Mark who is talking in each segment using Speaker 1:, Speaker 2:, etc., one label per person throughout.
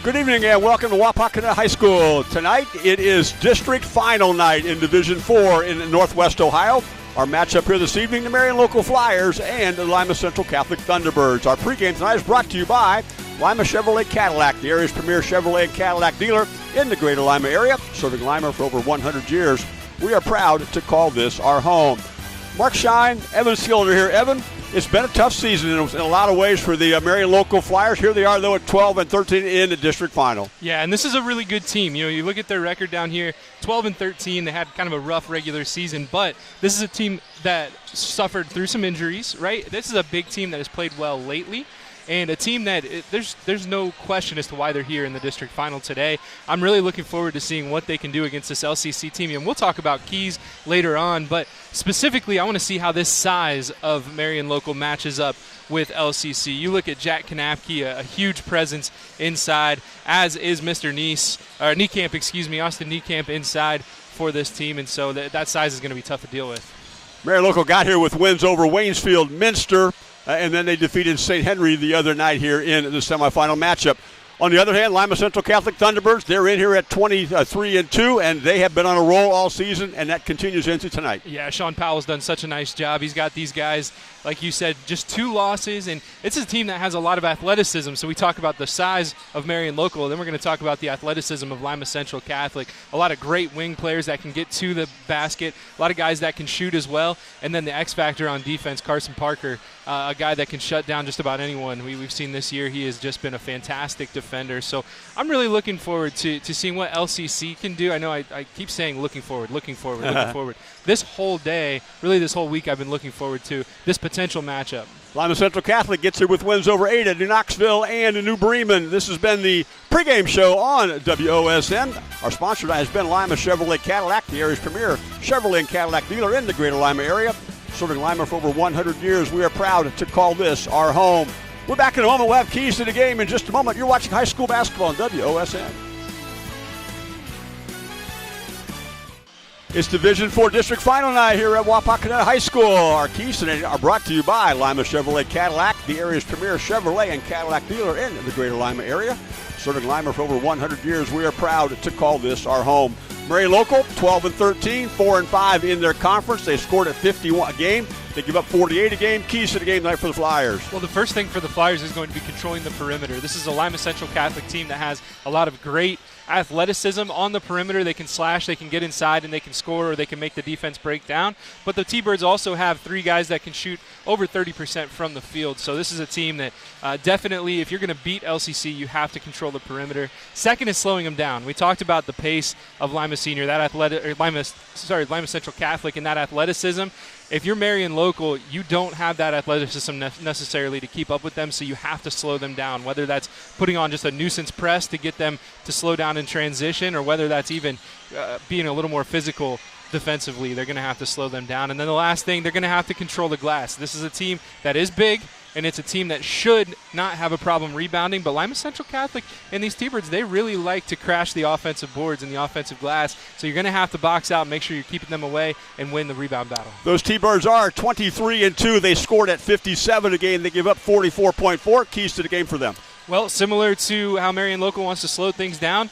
Speaker 1: Good evening and welcome to Wapakoneta High School. Tonight it is district final night in Division 4 in Northwest Ohio. Our matchup here this evening, the Marion Local Flyers and the Lima Central Catholic Thunderbirds. Our pregame tonight is brought to you by Lima Chevrolet Cadillac, the area's premier Chevrolet and Cadillac dealer in the greater Lima area, serving Lima for over 100 years. We are proud to call this our home. Mark Shine, Evan Skilder here. Evan, it's been a tough season in a lot of ways for the Marion Local Flyers. Here they are, though, at 12-13 in the district final.
Speaker 2: Yeah, and this is a really good team. You know, you look at their record down here, 12-13. They had kind of a rough regular season, but this is a team that suffered through some injuries, right? This is a big team that has played well lately, and a team that there's no question as to why they're here in the district final today. I'm really looking forward to seeing what they can do against this LCC team, and we'll talk about keys later on, but specifically I want to see how this size of Marion Local matches up with LCC. You look at Jack Kanapke, a huge presence inside, as is Mr. Niekamp, Austin Niekamp inside for this team, and so that size is going to be tough to deal with.
Speaker 1: Marion Local got here with wins over Waynesfield, Minster, and then they defeated St. Henry the other night here in the semifinal matchup. On the other hand, Lima Central Catholic Thunderbirds, they're in here at 23-2, and they have been on a roll all season, and that continues into tonight.
Speaker 2: Yeah, Sean Powell's done such a nice job. He's got these guys, like you said, just 2 losses, and it's a team that has a lot of athleticism. So we talk about the size of Marion Local, and then we're going to talk about the athleticism of Lima Central Catholic. A lot of great wing players that can get to the basket, a lot of guys that can shoot as well, and then the X factor on defense, Carson Parker, a guy that can shut down just about anyone. We've seen this year he has just been a fantastic defender. So I'm really looking forward to seeing what LCC can do. I know I keep saying looking forward. This whole day, really this whole week, I've been looking forward to this potential matchup. Lima
Speaker 1: Central Catholic gets here with wins over Ada, New Knoxville, and New Bremen. This has been the pregame show on WOSN. Our sponsor has been Lima Chevrolet Cadillac, the area's premier Chevrolet and Cadillac dealer in the greater Lima area. Serving Lima for over 100 years, we are proud to call this our home. We're back in a moment. We'll have keys to the game in just a moment. You're watching high school basketball on WOSN. It's Division 4 District Final night here at Wapakoneta High School. Our keys today are brought to you by Lima Chevrolet Cadillac, the area's premier Chevrolet and Cadillac dealer in the greater Lima area. Serving Lima for over 100 years, we are proud to call this our home. Marion Local, 12-13, 4-5 in their conference. They scored at 51 a game. They give up 48 a game. Keys to the game tonight for the Flyers.
Speaker 2: Well, the first thing for the Flyers is going to be controlling the perimeter. This is a Lima Central Catholic team that has a lot of great athleticism on the perimeter. They can slash, they can get inside, and they can score, or they can make the defense break down. But the T-Birds also have 3 guys that can shoot over 30% from the field. So this is a team that definitely, if you're going to beat LCC, you have to control the perimeter. Second is slowing them down. We talked about the pace of Lima Senior, Lima Central Catholic, and that athleticism. If you're Marion Local, you don't have that athleticism necessarily to keep up with them, so you have to slow them down, whether that's putting on just a nuisance press to get them to slow down in transition, or whether that's even being a little more physical defensively. They're going to have to slow them down. And then the last thing, they're going to have to control the glass. This is a team that is big, and it's a team that should not have a problem rebounding, but Lima Central Catholic and these T-Birds, they really like to crash the offensive boards and the offensive glass, so you're going to have to box out, make sure you're keeping them away, and win the rebound battle.
Speaker 1: Those T-Birds are 23-2. They scored at 57 a game. They give up 44.4. Keys to the game for them.
Speaker 2: Well, similar to how Marion Local wants to slow things down,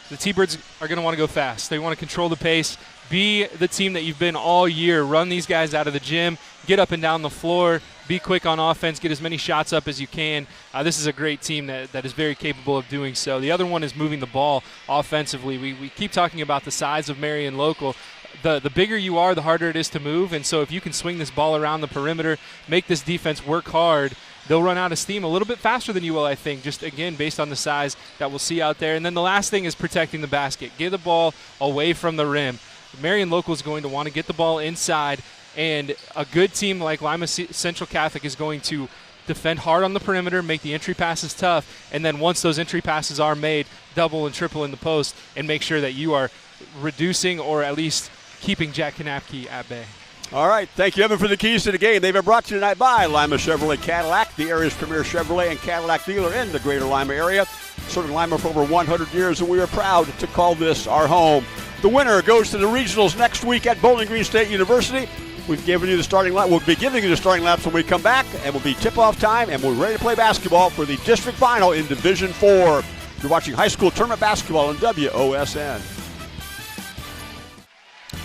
Speaker 2: the T-Birds are going to want to go fast. They want to control the pace, be the team that you've been all year, run these guys out of the gym, get up and down the floor, be quick on offense, get as many shots up as you can. This is a great team that is very capable of doing so. The other one is moving the ball offensively. We keep talking about the size of Marion Local. The bigger you are, the harder it is to move, and so if you can swing this ball around the perimeter, make this defense work hard, they'll run out of steam a little bit faster than you will, I think, just, again, based on the size that we'll see out there. And then the last thing is protecting the basket. Get the ball away from the rim. Marion Local is going to want to get the ball inside, and a good team like Lima Central Catholic is going to defend hard on the perimeter, make the entry passes tough, and then once those entry passes are made, double and triple in the post, and make sure that you are reducing or at least keeping Jack Kanapke at bay.
Speaker 1: All right, thank you, Evan, for the keys to the game. They've been brought to you tonight by Lima Chevrolet Cadillac, the area's premier Chevrolet and Cadillac dealer in the greater Lima area. Serving Lima for over 100 years, and we are proud to call this our home. The winner goes to the regionals next week at Bowling Green State University. We've given you the starting line. We'll be giving you the starting laps when we come back, and we'll be tip-off time, and we're ready to play basketball for the district final in Division 4. You're watching high school tournament basketball on WOSN.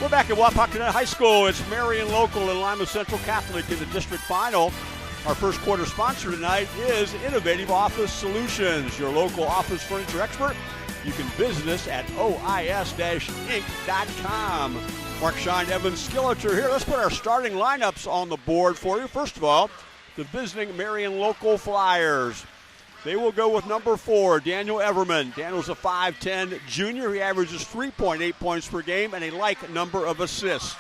Speaker 1: We're back at Wapakoneta High School. It's Marion Local and Lima Central Catholic in the district final. Our first quarter sponsor tonight is Innovative Office Solutions, your local office furniture expert. You can visit us at ois-inc.com. Mark Shine, Evan Skilleter here. Let's put our starting lineups on the board for you. First of all, the visiting Marion Local Flyers. They will go with number 4, Daniel Everman. Daniel's a 5'10 junior. He averages 3.8 points per game and a like number of assists.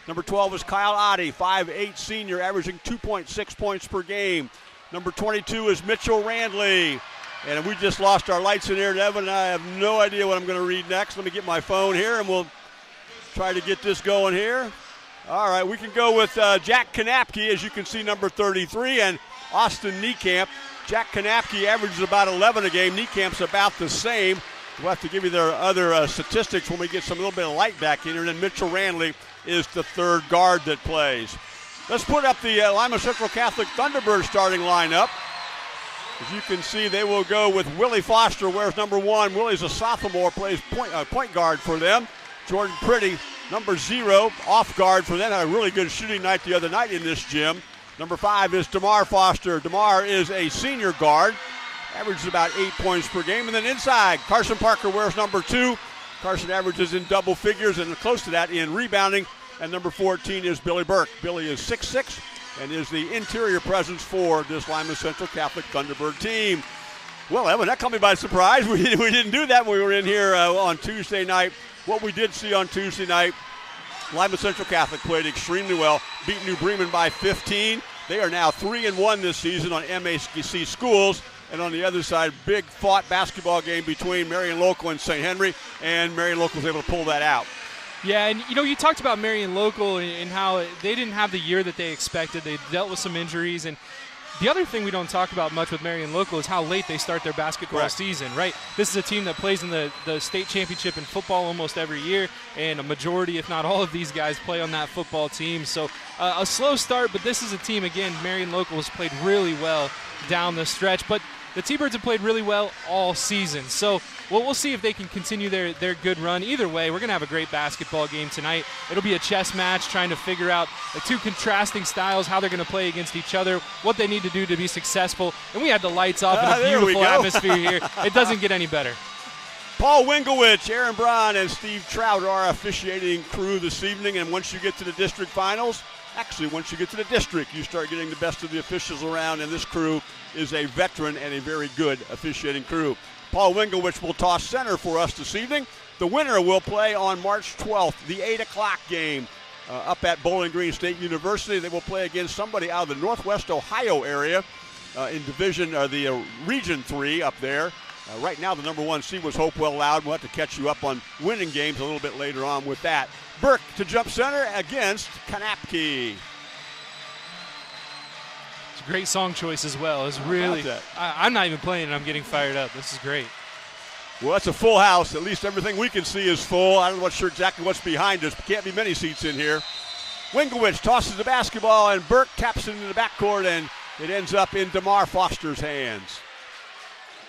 Speaker 1: Number 12 is Kyle Oddie, 5'8 senior, averaging 2.6 points per game. Number 22 is Mitchell Randley. And we just lost our lights in here, Evan, and I have no idea what I'm going to read next. Let me get my phone here, and we'll try to get this going here. All right, we can go with Jack Kanapke, as you can see, number 33, and Austin Niekamp. Jack Kanapke averages about 11 a game. Niecamp's about the same. We'll have to give you their other statistics when we get some little bit of light back in here. And then Mitchell Randley is the third guard that plays. Let's put up the Lima Central Catholic Thunderbird starting lineup. As you can see, they will go with Willie Foster, wears number 1. Willie's a sophomore, plays point guard for them. Jordan Pretty, number 0, off guard for them. Had a really good shooting night the other night in this gym. Number 5 is DeMar Foster. DeMar is a senior guard, averages about 8 points per game. And then inside, Carson Parker wears number 2. Carson averages in double figures and close to that in rebounding. And number 14 is Billy Burke. Billy is 6'6", and is the interior presence for this Lima Central Catholic Thunderbird team. Well, Evan, that caught me by surprise. We didn't do that when we were in here on Tuesday night. What we did see on Tuesday night, Lima Central Catholic played extremely well, beat New Bremen by 15. They are now 3-1 this season on MAC schools. And on the other side, big fought basketball game between Marion Local and St. Henry, and Marion Local was able to pull that out.
Speaker 2: Yeah, and you talked about Marion Local and how they didn't have the year that they expected. They dealt with some injuries, and the other thing we don't talk about much with Marion Local is how late they start their basketball season, right? This is a team that plays in the state championship in football almost every year, and a majority, if not all of these guys, play on that football team. So a slow start, but this is a team, again, Marion Local has played really well down the stretch, but the T-Birds have played really well all season. So we'll see if they can continue their good run. Either way, we're going to have a great basketball game tonight. It'll be a chess match trying to figure out the two contrasting styles, how they're going to play against each other, what they need to do to be successful. And we had the lights off in a beautiful atmosphere here. It doesn't get any better.
Speaker 1: Paul Winglewich, Aaron Braun, and Steve Trout are our officiating crew this evening. And once you get to the district finals, once you get to the district, you start getting the best of the officials around, and this crew is a veteran and a very good officiating crew. Paul Winglewich will toss center for us this evening. The winner will play on March 12th, the 8 o'clock game up at Bowling Green State University. They will play against somebody out of the Northwest Ohio area in the Region 3 up there. Right now, the number 1 seed was Hopewell Loud. We'll have to catch you up on winning games a little bit later on with that. Burke to jump center against Kanapke.
Speaker 2: It's a great song choice as well. It's really, I'm not even playing and I'm getting fired up. This is great.
Speaker 1: Well, that's a full house. At least everything we can see is full. I'm not sure exactly what's behind us. Can't be many seats in here. Winglewich tosses the basketball, and Burke taps it into the backcourt, and it ends up in DeMar Foster's hands.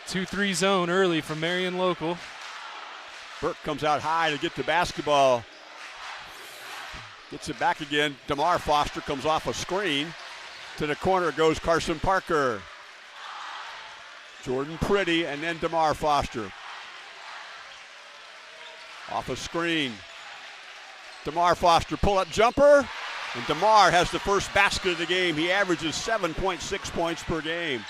Speaker 2: 2-3 zone early from Marion Local.
Speaker 1: Burke comes out high to get the basketball. Gets it back again. DeMar Foster comes off a screen. To the corner goes Carson Parker. Jordan Pretty, and then DeMar Foster. Off a screen. DeMar Foster pull-up jumper. And DeMar has the first basket of the game. He averages 7.6 points per game.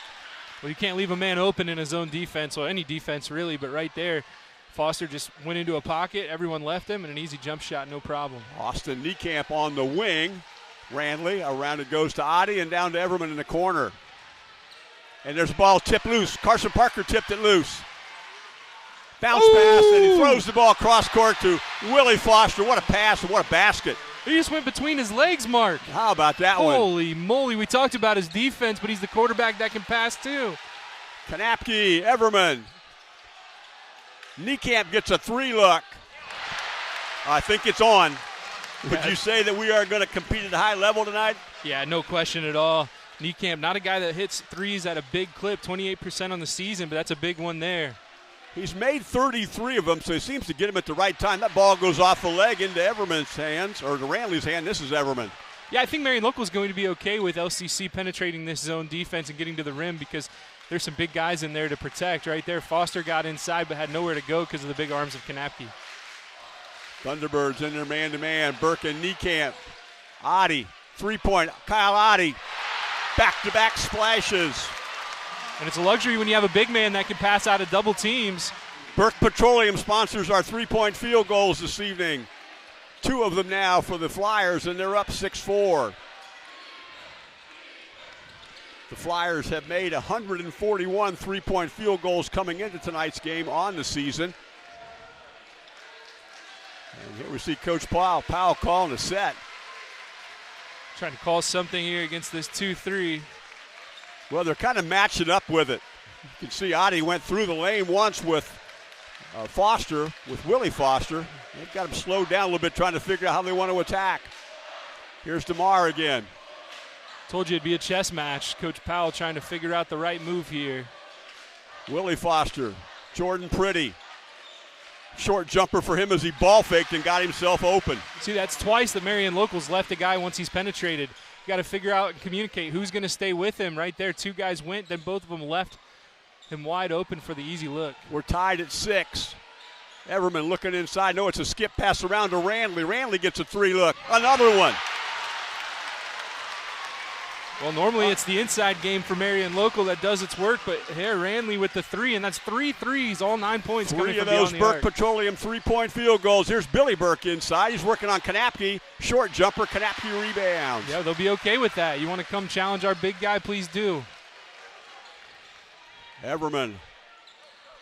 Speaker 2: Well, you can't leave a man open in his own defense, or any defense really, but right there, Foster just went into a pocket, everyone left him, and an easy jump shot, no problem.
Speaker 1: Austin Niekamp on the wing. Randley, around it goes to Oddie, and down to Everman in the corner. And there's a ball tipped loose. Carson Parker tipped it loose. Bounce pass, and he throws the ball cross court to Willie Foster. What a pass and what a basket.
Speaker 2: He just went between his legs, Mark.
Speaker 1: How about that one?
Speaker 2: Holy moly. We talked about his defense, but he's the quarterback that can pass too.
Speaker 1: Kanapke, Everman. Niekamp gets a 3-look. I think it's on. Would you say that we are going to compete at a high level tonight?
Speaker 2: Yeah, no question at all. Niekamp, not a guy that hits threes at a big clip, 28% on the season, but that's a big one there.
Speaker 1: He's made 33 of them, so he seems to get them at the right time. That ball goes off the leg into Everman's hands, or to Ranley's hand. This is Everman.
Speaker 2: Yeah, I think Marion Local is going to be okay with LCC penetrating this zone defense and getting to the rim because there's some big guys in there to protect right there. Foster got inside but had nowhere to go because of the big arms of Kanapke.
Speaker 1: Thunderbirds in their man-to-man. Burke and Niekamp. Adi, three-point. Kyle Adi, back-to-back splashes.
Speaker 2: And it's a luxury when you have a big man that can pass out of double teams.
Speaker 1: Burke Petroleum sponsors our three-point field goals this evening. 2 of them now for the Flyers, and they're up 6-4. The Flyers have made 141 three-point field goals coming into tonight's game on the season. And here we see Coach Powell calling a set.
Speaker 2: Trying to call something here against this 2-3.
Speaker 1: Well, they're kind of matching up with it. You can see Adi went through the lane once with Foster, with Willie Foster. They've got him slowed down a little bit trying to figure out how they want to attack. Here's DeMar again.
Speaker 2: Told you it'd be a chess match. Coach Powell trying to figure out the right move here.
Speaker 1: Willie Foster, Jordan Pretty. Short jumper for him as he ball faked and got himself open.
Speaker 2: See, that's twice that Marion Locals left a guy once he's penetrated. You got to figure out and communicate who's going to stay with him right there. 2 guys went, then both of them left him wide open for the easy look.
Speaker 1: We're tied at 6. Everman looking inside. No, it's a skip pass around to Ranley. Ranley gets a 3 look. Another one.
Speaker 2: Well, normally it's the inside game for Marion Local that does its work, but here Ranley with the 3, and that's 3 threes, all 9 points coming from beyond the arc.
Speaker 1: 3 of those Burke Petroleum three-point field goals. Here's Billy Burke inside. He's working on Kanapke. Short jumper, Kanapke rebounds.
Speaker 2: Yeah, they'll be okay with that. You want to come challenge our big guy, please do.
Speaker 1: Everman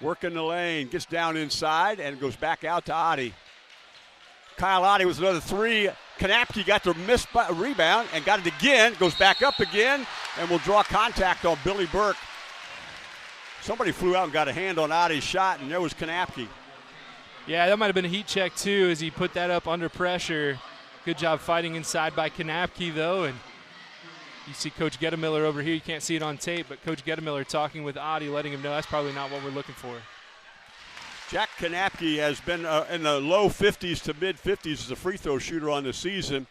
Speaker 1: working the lane, gets down inside, and goes back out to Adi. Kyle Adi with another 3. Kanapke got the missed rebound and got it again, goes back up again, and will draw contact on Billy Burke. Somebody flew out and got a hand on Adi's shot, and there was Kanapke.
Speaker 2: Yeah, that might have been a heat check, too, as he put that up under pressure. Good job fighting inside by Kanapke, though, and you see Coach Gettemiller over here. You can't see it on tape, but Coach Gettemiller talking with Adi, letting him know that's probably not what we're looking for.
Speaker 1: Jack Kanapke has been in the low 50s to mid-50s as a free throw shooter on the season.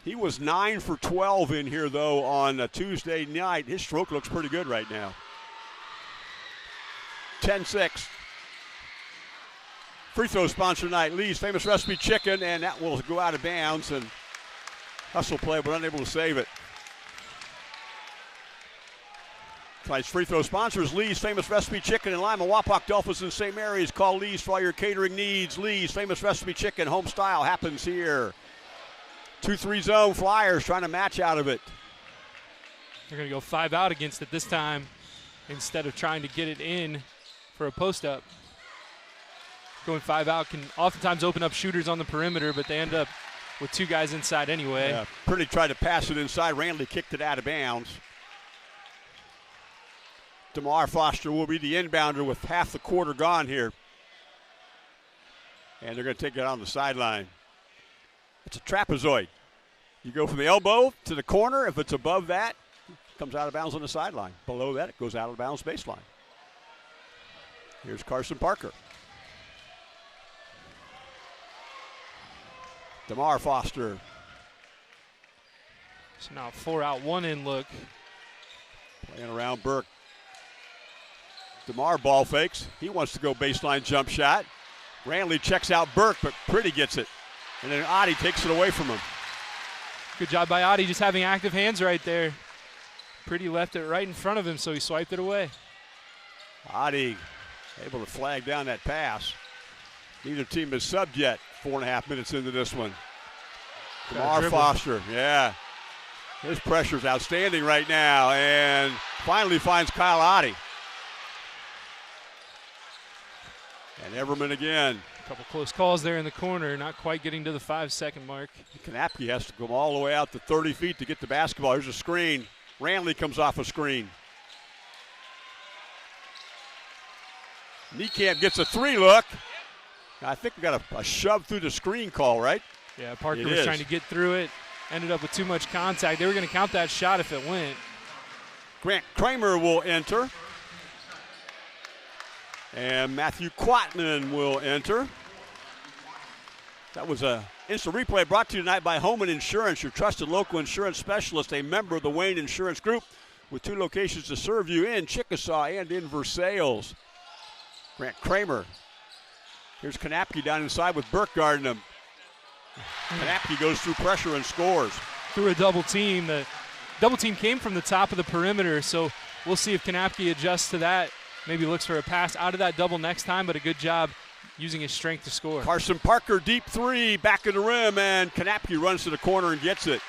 Speaker 1: He was 9 for 12 in here, though, on a Tuesday night. His stroke looks pretty good right now. 10-6. Free throw sponsor tonight, Lee's Famous Recipe Chicken, and that will go out of bounds. And hustle play, but unable to save it. Tonight's free throw sponsors, Lee's Famous Recipe Chicken in Lima, Wapak, Delphus, and St. Mary's. Call Lee's for all your catering needs. Lee's Famous Recipe Chicken, home style, happens here. 2-3 zone, Flyers trying to match out of it.
Speaker 2: They're going to go 5 out against it this time instead of trying to get it in for a post-up. Going 5 out can oftentimes open up shooters on the perimeter, but they end up with 2 guys inside anyway.
Speaker 1: Yeah, Pretty tried to pass it inside. Ranley kicked it out of bounds. DeMar Foster will be the inbounder with half the quarter gone here. And they're going to take it on the sideline. It's a trapezoid. You go from the elbow to the corner. If it's above that, it comes out of bounds on the sideline. Below that, it goes out of bounds baseline. Here's Carson Parker. DeMar Foster.
Speaker 2: So now 4 out, 1 in look.
Speaker 1: Playing around Burke. DeMar ball fakes. He wants to go baseline jump shot. Ranley checks out Burke, but Pretty gets it. And then Adi takes it away from him.
Speaker 2: Good job by Adi, just having active hands right there. Pretty left it right in front of him, so he swiped it away.
Speaker 1: Adi able to flag down that pass. Neither team is subbed yet. 4.5 minutes into this one. DeMar Foster, yeah. His pressure's outstanding right now, and finally finds Kyle Adi. And Everman again.
Speaker 2: A couple close calls there in the corner, not quite getting to the 5-second mark.
Speaker 1: Kanapke has to go all the way out to 30 feet to get the basketball. Here's a screen. Ranley comes off a screen. Niekamp gets a 3 look. I think we got a shove through the screen call, right?
Speaker 2: Yeah, Parker was trying to get through it. Ended up with too much contact. They were going to count that shot if it went.
Speaker 1: Grant Kramer will enter. And Matthew Quatman will enter. That was a instant replay brought to you tonight by Home and Insurance, your trusted local insurance specialist, a member of the Wayne Insurance Group, with 2 locations to serve you in Chickasaw and in Versailles. Grant Kramer. Here's Kanapke down inside with Burke guarding him. Kanapke goes through pressure and scores.
Speaker 2: Through a double team. The double team came from the top of the perimeter, so we'll see if Kanapke adjusts to that. Maybe looks for a pass out of that double next time, but a good job using his strength to score.
Speaker 1: Carson Parker, deep 3, back of the rim, and Kanapke runs to the corner and gets it.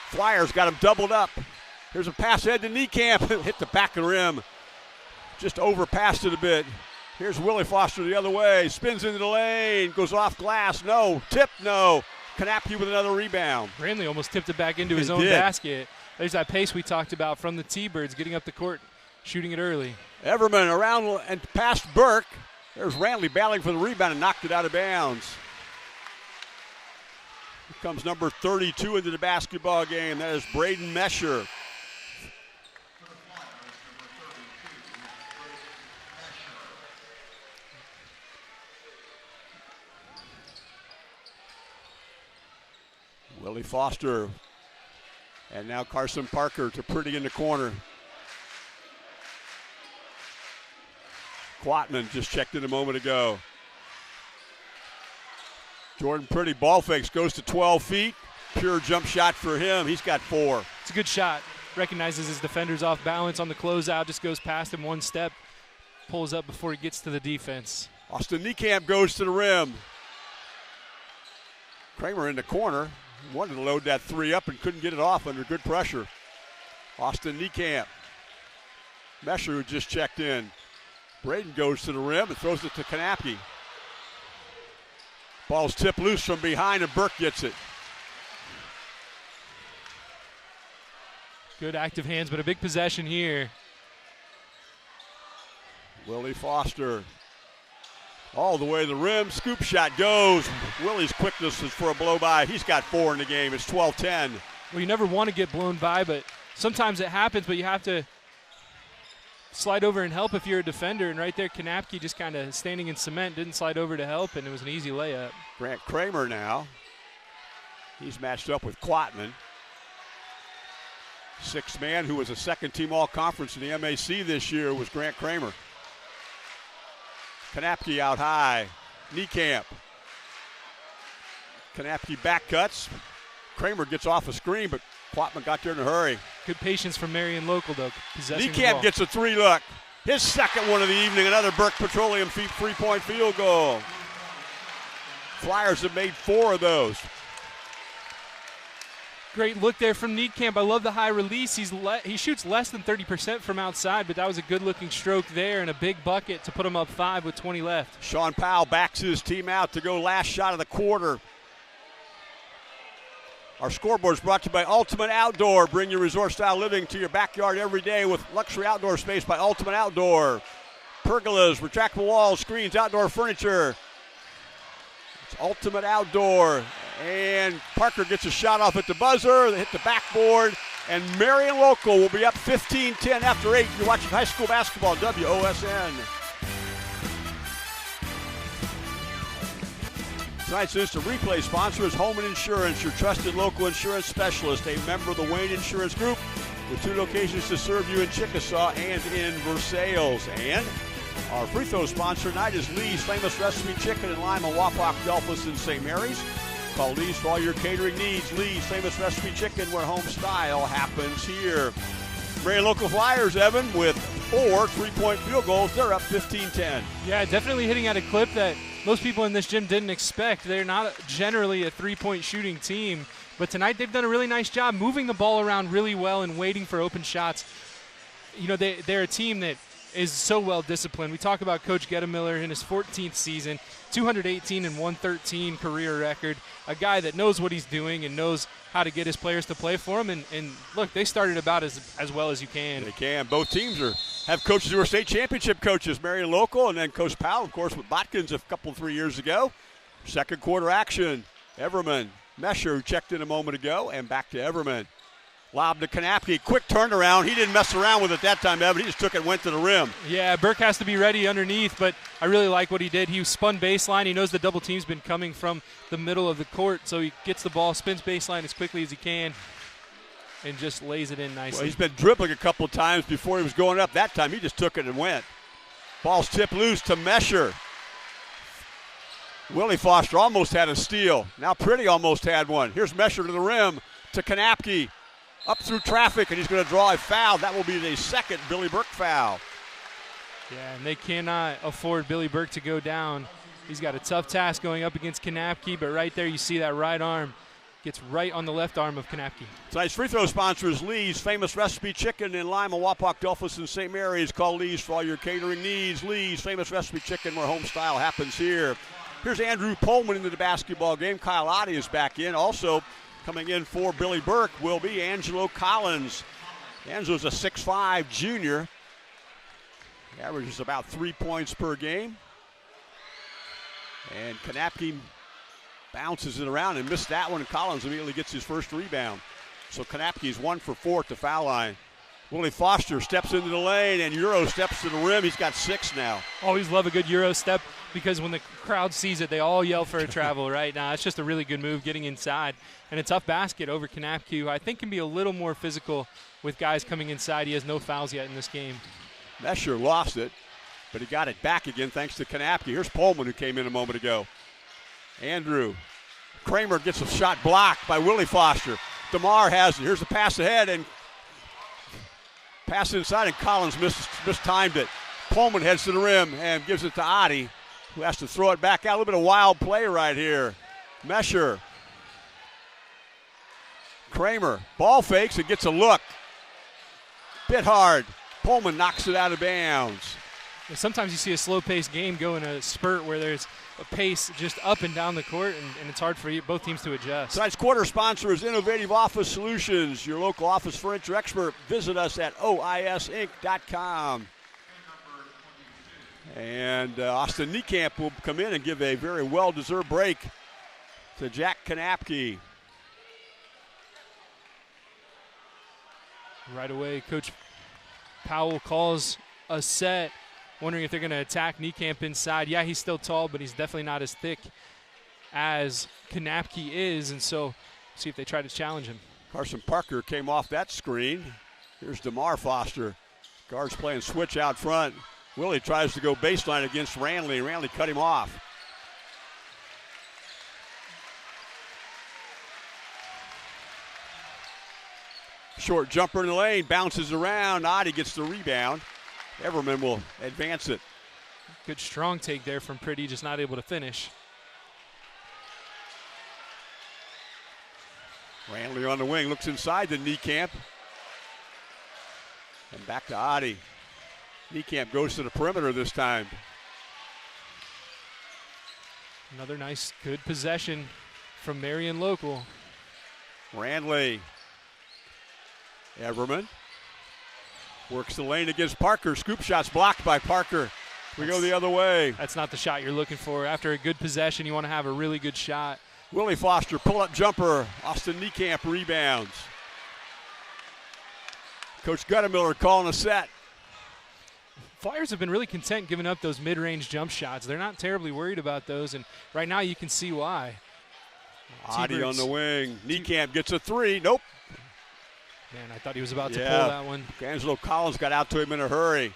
Speaker 1: Flyers got him doubled up. Here's a pass ahead to Niekamp. Hit the back of the rim. Just overpassed it a bit. Here's Willie Foster the other way. Spins into the lane. Goes off glass. No. Tip. No. Kanapke with another rebound.
Speaker 2: Brandley almost tipped it back into his own basket. There's that pace we talked about from the T-Birds, getting up the court, shooting it early.
Speaker 1: Everman around and past Burke. There's Rantley battling for the rebound and knocked it out of bounds. Here comes number 32 into the basketball game. That is Braden Mesher. Willie Foster. And now Carson Parker to Pretty in the corner. Quatman just checked in a moment ago. Jordan Pretty ball fakes, goes to 12 feet. Pure jump shot for him. He's got 4.
Speaker 2: It's a good shot. Recognizes his defender's off balance on the closeout, just goes past him one step, pulls up before he gets to the defense.
Speaker 1: Austin Niekamp goes to the rim. Kramer in the corner. Wanted to load that 3 up and couldn't get it off under good pressure. Austin Niekamp. Mesher, who just checked in. Braden goes to the rim and throws it to Kanapke. Ball's tipped loose from behind and Burke gets it.
Speaker 2: Good active hands, but a big possession here.
Speaker 1: Willie Foster. All the way to the rim. Scoop shot goes. Willie's quickness is for a blow by. He's got 4 in the game. It's 12-10.
Speaker 2: Well, you never want to get blown by, but sometimes it happens, but you have to slide over and help if you're a defender. And right there, Kanapke just kind of standing in cement, didn't slide over to help, and it was an easy layup.
Speaker 1: Grant Kramer now. He's matched up with Quatman. 6th man who was a second-team all-conference in the MAC this year was Grant Kramer. Kanapke out high. Niekamp. Kanapke back cuts. Kramer gets off a screen, but Quatman got there in a hurry.
Speaker 2: Good patience from Marion local, though.
Speaker 1: Niekamp gets a 3 look. His second one of the evening. Another Burke Petroleum 3-point field goal. Flyers have made 4 of those.
Speaker 2: Great look there from Niekamp. I love the high release. He shoots less than 30% from outside, but that was a good-looking stroke there and a big bucket to put him up 5 with 20 left.
Speaker 1: Sean Powell backs his team out to go last shot of the quarter. Our scoreboard is brought to you by Ultimate Outdoor. Bring your resort-style living to your backyard every day with luxury outdoor space by Ultimate Outdoor. Pergolas, retractable walls, screens, outdoor furniture. It's Ultimate Outdoor. And Parker gets a shot off at the buzzer. They hit the backboard. And Marion Local will be up 15-10 after 8. You're watching high school basketball, WOSN. Tonight's instant replay sponsor is Home and Insurance, your trusted local insurance specialist, a member of the Wayne Insurance Group, with 2 locations to serve you in Chickasaw and in Versailles. And our free throw sponsor tonight is Lee's Famous Recipe Chicken in Lima, Wapak, Delphus, and St. Mary's. Call Lee's for all your catering needs. Lee's Famous Recipe Chicken, where home style happens here. Marion Local Flyers, Evan, with 4 3-point field goals. They're up 15-10.
Speaker 2: Yeah, definitely hitting at a clip that most people in this gym didn't expect. They're not generally a 3-point shooting team, but tonight they've done a really nice job moving the ball around really well and waiting for open shots. You know, they're a team that is so well disciplined. We talk about Coach Gettemiller in his 14th season, 218 and 113 career record, a guy that knows what he's doing and knows how to get his players to play for him. And look, they started about as well as you can.
Speaker 1: They can. Both teams have coaches who are state championship coaches, Marion Local, and then Coach Powell, of course, with Botkins a couple, 3 years ago. Second quarter action. Everman, Mesher, who checked in a moment ago, and back to Everman. Lob to Kanapke. Quick turnaround. He didn't mess around with it that time, Evan. He just took it and went to the rim.
Speaker 2: Yeah, Burke has to be ready underneath, but I really like what he did. He spun baseline. He knows the double team's been coming from the middle of the court, so he gets the ball, spins baseline as quickly as he can, and just lays it in nicely.
Speaker 1: Well, he's been dribbling a couple of times before he was going up. That time he just took it and went. Ball's tipped loose to Mesher. Willie Foster almost had a steal. Now Pretty almost had one. Here's Mesher to the rim to Kanapke. Up through traffic, and he's going to draw a foul. That will be the second Billy Burke foul.
Speaker 2: Yeah, and they cannot afford Billy Burke to go down. He's got a tough task going up against Kanapke, but right there you see that right arm gets right on the left arm of Kanapke.
Speaker 1: Tonight's free throw sponsor is Lee's Famous Recipe Chicken in Lima, Wapak, Delphus, and St. Mary's. Call Lee's for all your catering needs. Lee's Famous Recipe Chicken, where home style happens here. Here's Andrew Pullman into the basketball game. Kyle Otte is back in. Also coming in for Billy Burke will be Angelo Collins. Angelo's a 6'5 junior. He averages about 3 points per game. And Kanapke bounces it around and missed that one, and Collins immediately gets his first rebound. So Kanapke's 1 for 4 at the foul line. Willie Foster steps into the lane, and Euro steps to the rim. He's got 6 now.
Speaker 2: Always love a good Euro step because when the crowd sees it, they all yell for a travel right now. It's just a really good move getting inside. And a tough basket over Kanapke, who I think can be a little more physical with guys coming inside. He has no fouls yet in this game.
Speaker 1: Mesher lost it, but he got it back again thanks to Kanapke. Here's Pullman, who came in a moment ago. Andrew. Kramer gets a shot blocked by Willie Foster. DeMar has it. Here's the pass ahead, and pass inside, and Collins mistimed it. Pullman heads to the rim and gives it to Otte, who has to throw it back out. A little bit of wild play right here. Mesher. Kramer. Ball fakes and gets a look. Bit hard. Pullman knocks it out of bounds.
Speaker 2: Sometimes you see a slow-paced game go in a spurt where there's a pace just up and down the court, and it's hard for both teams to adjust.
Speaker 1: Tonight's quarter sponsor is Innovative Office Solutions, your local office furniture expert. Visit us at oisinc.com. And Austin Niekamp will come in and give a very well-deserved break to Jack Kanapke.
Speaker 2: Right away, Coach Powell calls a set, wondering if they're going to attack Niekamp inside. Yeah, he's still tall, but he's definitely not as thick as Kanapke is, and so see if they try to challenge him.
Speaker 1: Carson Parker came off that screen. Here's DeMar Foster. Guards playing switch out front. Willie tries to go baseline against Ranley. Ranley cut him off. Short jumper in the lane, bounces around. Otte gets the rebound. Everman will advance it.
Speaker 2: Good strong take there from Pretty, just not able to finish.
Speaker 1: Ranley on the wing, looks inside the Niekamp. And back to Otte. Niekamp goes to the perimeter this time.
Speaker 2: Another nice, good possession from Marion local.
Speaker 1: Ranley. Everman works the lane against Parker. Scoop shots blocked by Parker. We go the other way.
Speaker 2: That's not the shot you're looking for. After a good possession, you want to have a really good shot.
Speaker 1: Willie Foster, pull-up jumper. Austin Niekamp rebounds. Coach Guttemiller calling a set.
Speaker 2: Flyers have been really content giving up those mid-range jump shots. They're not terribly worried about those, and right now you can see why.
Speaker 1: Otte on the wing. Niekamp gets a three. Nope.
Speaker 2: Man, I thought he was about to pull that one.
Speaker 1: Angelo Collins got out to him in a hurry.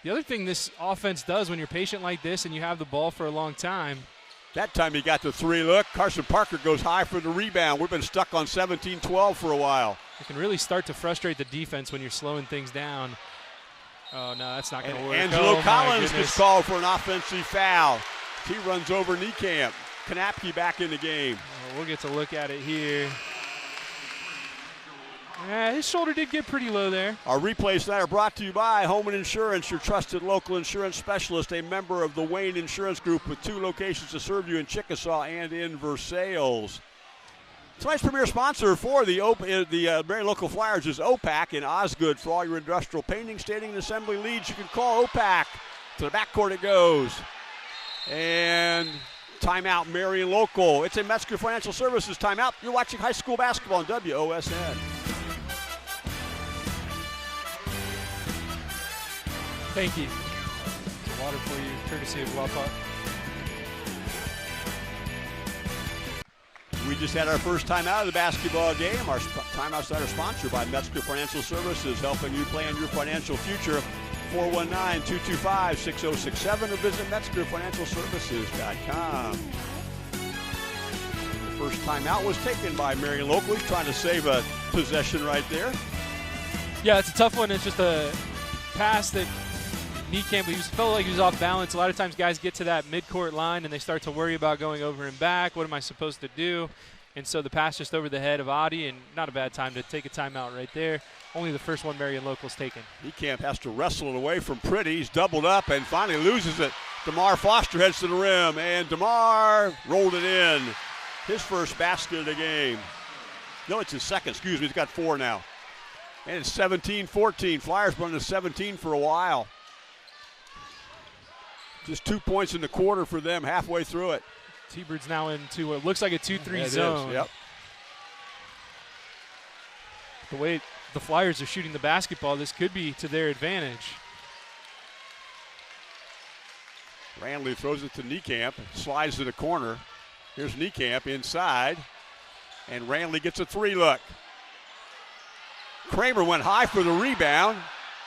Speaker 2: The other thing this offense does when you're patient like this and you have the ball for a long time.
Speaker 1: That time he got the three look. Carson Parker goes high for the rebound. We've been stuck on 17-12 for a while.
Speaker 2: You can really start to frustrate the defense when you're slowing things down. Oh, no, that's not going to work.
Speaker 1: Angelo Collins gets called for an offensive foul. He runs over Niekamp. Kanapke back in the game.
Speaker 2: We'll get to look at it here. His shoulder did get pretty low there.
Speaker 1: Our replays tonight are brought to you by Home & Insurance, your trusted local insurance specialist, a member of the Wayne Insurance Group with 2 locations to serve you in Chickasaw and in Versailles. Tonight's premier sponsor for the Marion Local Flyers is OPAC in Osgood. For all your industrial painting, staging, and assembly needs, you can call OPAC. To the backcourt it goes. And timeout, Marion Local. It's a Metzger Financial Services timeout. You're watching high school basketball on WOSN.
Speaker 2: Thank you. Water for you, courtesy of Wapak.
Speaker 1: We just had our first time out of the basketball game. Our timeouts are sponsored by Metzger Financial Services, helping you plan your financial future. 419-225-6067 or visit MetzgerFinancialServices.com. The first timeout was taken by Marion Local. He's trying to save a possession right there.
Speaker 2: Yeah, it's a tough one. It's just a pass that Niekamp, he felt like he was off balance. A lot of times guys get to that midcourt line and they start to worry about going over and back. What am I supposed to do? And so the pass just over the head of Adi, and not a bad time to take a timeout right there. Only the first one Marion Local's taken. Niekamp
Speaker 1: has to wrestle it away from Pretty. He's doubled up and finally loses it. DeMar Foster heads to the rim, and DeMar rolled it in. His first basket of the game. No, it's his second. Excuse me. He's got 4 now. And it's 17-14. Flyers been to 17 for a while. Just 2 points in the quarter for them halfway through it.
Speaker 2: T-Bird's now into what looks like a 2-3 zone.
Speaker 1: Yep.
Speaker 2: The way the Flyers are shooting the basketball, this could be to their advantage.
Speaker 1: Randley throws it to Niekamp, slides to the corner. Here's Niekamp inside, and Randley gets a 3 look. Kramer went high for the rebound.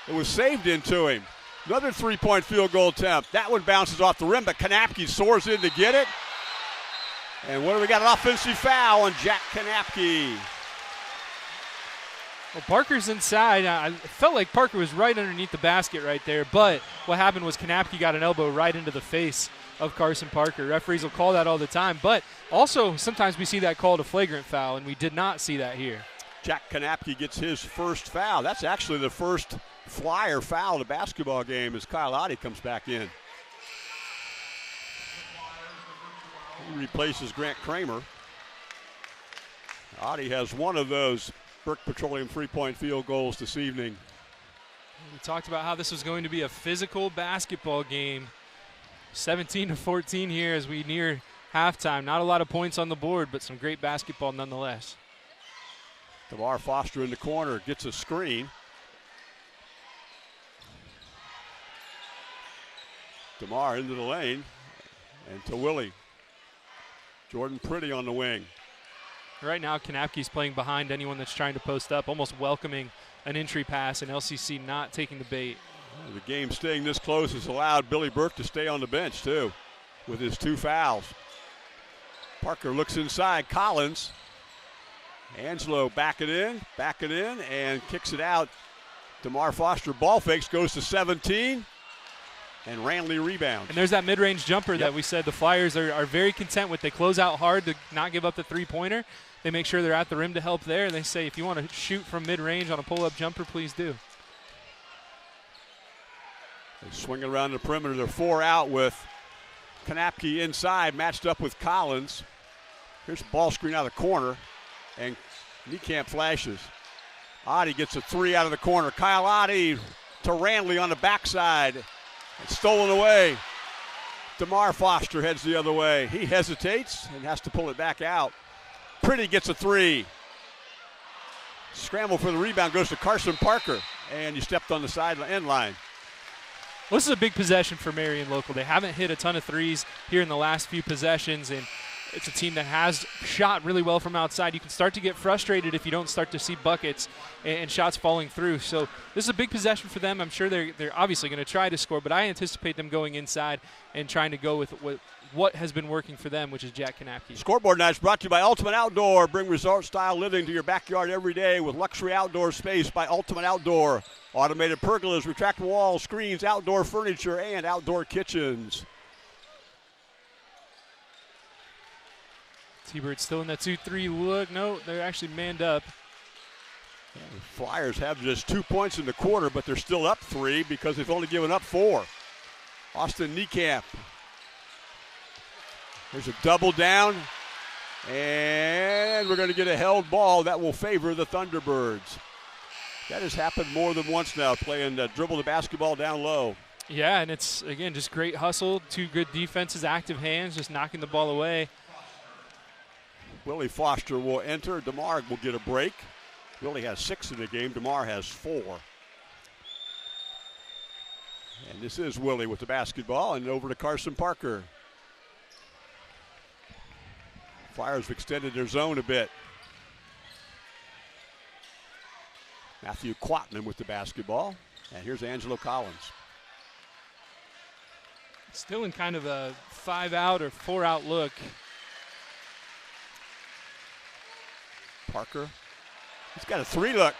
Speaker 1: It was saved into him. Another 3-point field goal attempt. That one bounces off the rim, but Kanapke soars in to get it. And what do we got? An offensive foul on Jack Kanapke.
Speaker 2: Well, Parker's inside. I felt like Parker was right underneath the basket right there, but what happened was Kanapke got an elbow right into the face of Carson Parker. Referees will call that all the time, but also sometimes we see that called a flagrant foul, and we did not see that here.
Speaker 1: Jack Kanapke gets his first foul. That's actually the first Flyer foul of the basketball game as Kyle Adi comes back in. He replaces Grant Kramer. Adi has one of those Burke Petroleum 3-point field goals this evening.
Speaker 2: We talked about how this was going to be a physical basketball game. 17-14 here as we near halftime. Not a lot of points on the board, but some great basketball nonetheless.
Speaker 1: DeMar Foster in the corner gets a screen. DeMar into the lane, and to Willie. Jordan Pretty on the wing.
Speaker 2: Right now, Kanapke's playing behind anyone that's trying to post up, almost welcoming an entry pass, and LCC not taking the bait.
Speaker 1: The game staying this close has allowed Billy Burke to stay on the bench, too, with his 2 fouls. Parker looks inside. Collins. Angelo back it in, and kicks it out. DeMar Foster ball fakes, goes to 17. And Randley rebounds.
Speaker 2: And there's that mid-range jumper that we said the Flyers are very content with. They close out hard to not give up the 3-pointer. They make sure they're at the rim to help there. And they say, if you want to shoot from mid-range on a pull-up jumper, please do.
Speaker 1: They swing it around the perimeter. They're 4 out with Kanapke inside, matched up with Collins. Here's a ball screen out of the corner. And Niekamp flashes. Adi gets a 3 out of the corner. Kyle Adi to Randley on the backside. It's stolen away. DeMar Foster heads the other way. He hesitates and has to pull it back out. Pretty gets a 3. Scramble for the rebound goes to Carson Parker. And he stepped on the side end line.
Speaker 2: Well, this is a big possession for Marion Local. They haven't hit a ton of threes here in the last few possessions, and it's a team that has shot really well from outside. You can start to get frustrated if you don't start to see buckets and shots falling through. So this is a big possession for them. I'm sure they're obviously going to try to score, but I anticipate them going inside and trying to go with what has been working for them, which is Jack Kanapke.
Speaker 1: Scoreboard Nights brought to you by Ultimate Outdoor. Bring resort-style living to your backyard every day with luxury outdoor space by Ultimate Outdoor. Automated pergolas, retractable walls, screens, outdoor furniture, and outdoor kitchens.
Speaker 2: T-Bird still in that 2-3 look. No, they're actually manned up.
Speaker 1: Yeah, the Flyers have just 2 points in the quarter, but they're still up 3 because they've only given up 4. Austin Niekamp. There's a double down, and we're going to get a held ball that will favor the Thunderbirds. That has happened more than once now, playing dribble the basketball down low.
Speaker 2: Yeah, and it's, again, just great hustle. 2 good defenses, active hands, just knocking the ball away.
Speaker 1: Willie Foster will enter. DeMar will get a break. Willie has 6 in the game. DeMar has 4. And this is Willie with the basketball, and over to Carson Parker. Flyers have extended their zone a bit. Matthew Quatman with the basketball, and here's Angelo Collins.
Speaker 2: Still in kind of a 5-out or 4-out look.
Speaker 1: Parker, he's got a 3-look.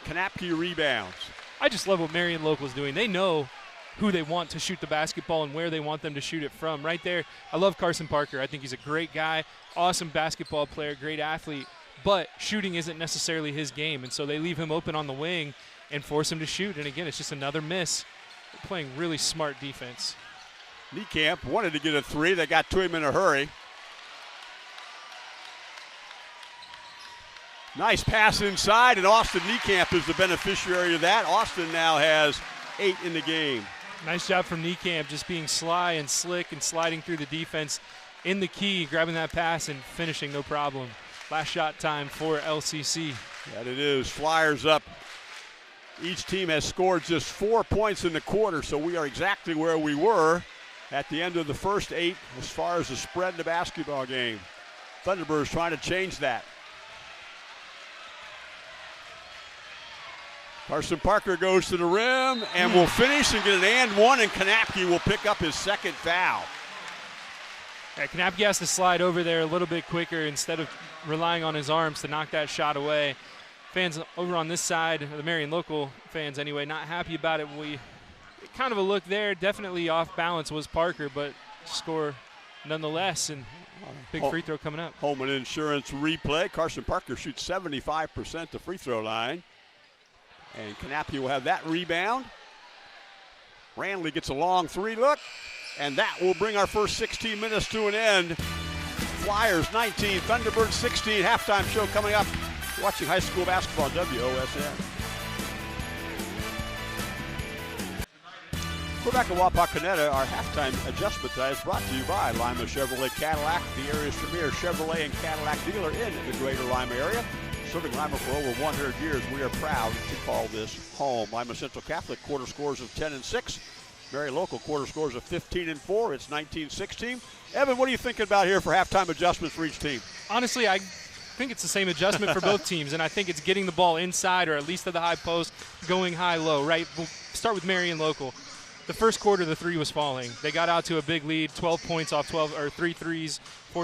Speaker 1: Kanapke rebounds.
Speaker 2: I just love what Marion Local is doing. They know who they want to shoot the basketball and where they want them to shoot it from. Right there, I love Carson Parker. I think he's a great guy, awesome basketball player, great athlete, but shooting isn't necessarily his game, and so they leave him open on the wing and force him to shoot. And again, it's just another miss. They're playing really smart defense.
Speaker 1: Niekamp wanted to get a 3. They got to him in a hurry. Nice pass inside, and Austin Niekamp is the beneficiary of that. Austin now has 8 in the game.
Speaker 2: Nice job from Niekamp, just being sly and slick and sliding through the defense in the key, grabbing that pass and finishing no problem. Last shot time for LCC.
Speaker 1: That it is. Flyers up. Each team has scored just 4 points in the quarter, so we are exactly where we were at the end of the first 8 as far as the spread in the basketball game. Thunderbirds trying to change that. Carson Parker goes to the rim and will finish and get an and one, and Kanapke will pick up his second foul.
Speaker 2: Yeah, Kanapke has to slide over there a little bit quicker instead of relying on his arms to knock that shot away. Fans over on this side, the Marion Local fans anyway, not happy about it. Kind of a look there, definitely off balance was Parker, but score nonetheless, and big free throw coming up.
Speaker 1: Home and Insurance replay. Carson Parker shoots 75% the free throw line. And Kanapke will have that rebound. Ranley gets a long 3-look, and that will bring our first 16 minutes to an end. Flyers 19, Thunderbirds 16. Halftime show coming up. You're watching high school basketball on WOSN. We're back at Wapakoneta. Our halftime adjustment tonight is brought to you by Lima Chevrolet Cadillac, the area's premier Chevrolet and Cadillac dealer in the greater Lima area. Serving Lima for over 100 years, we are proud to call this home. Lima Central Catholic quarter scores of 10-6. Marion Local quarter scores of 15-4. It's 19-16. Evan, what are you thinking about here for halftime adjustments for each team?
Speaker 2: Honestly, I think it's the same adjustment for both teams, and I think it's getting the ball inside or at least at the high post, going high-low, right? We'll start with Marion Local. The first quarter, the 3 was falling. They got out to a big lead, 12 points off 4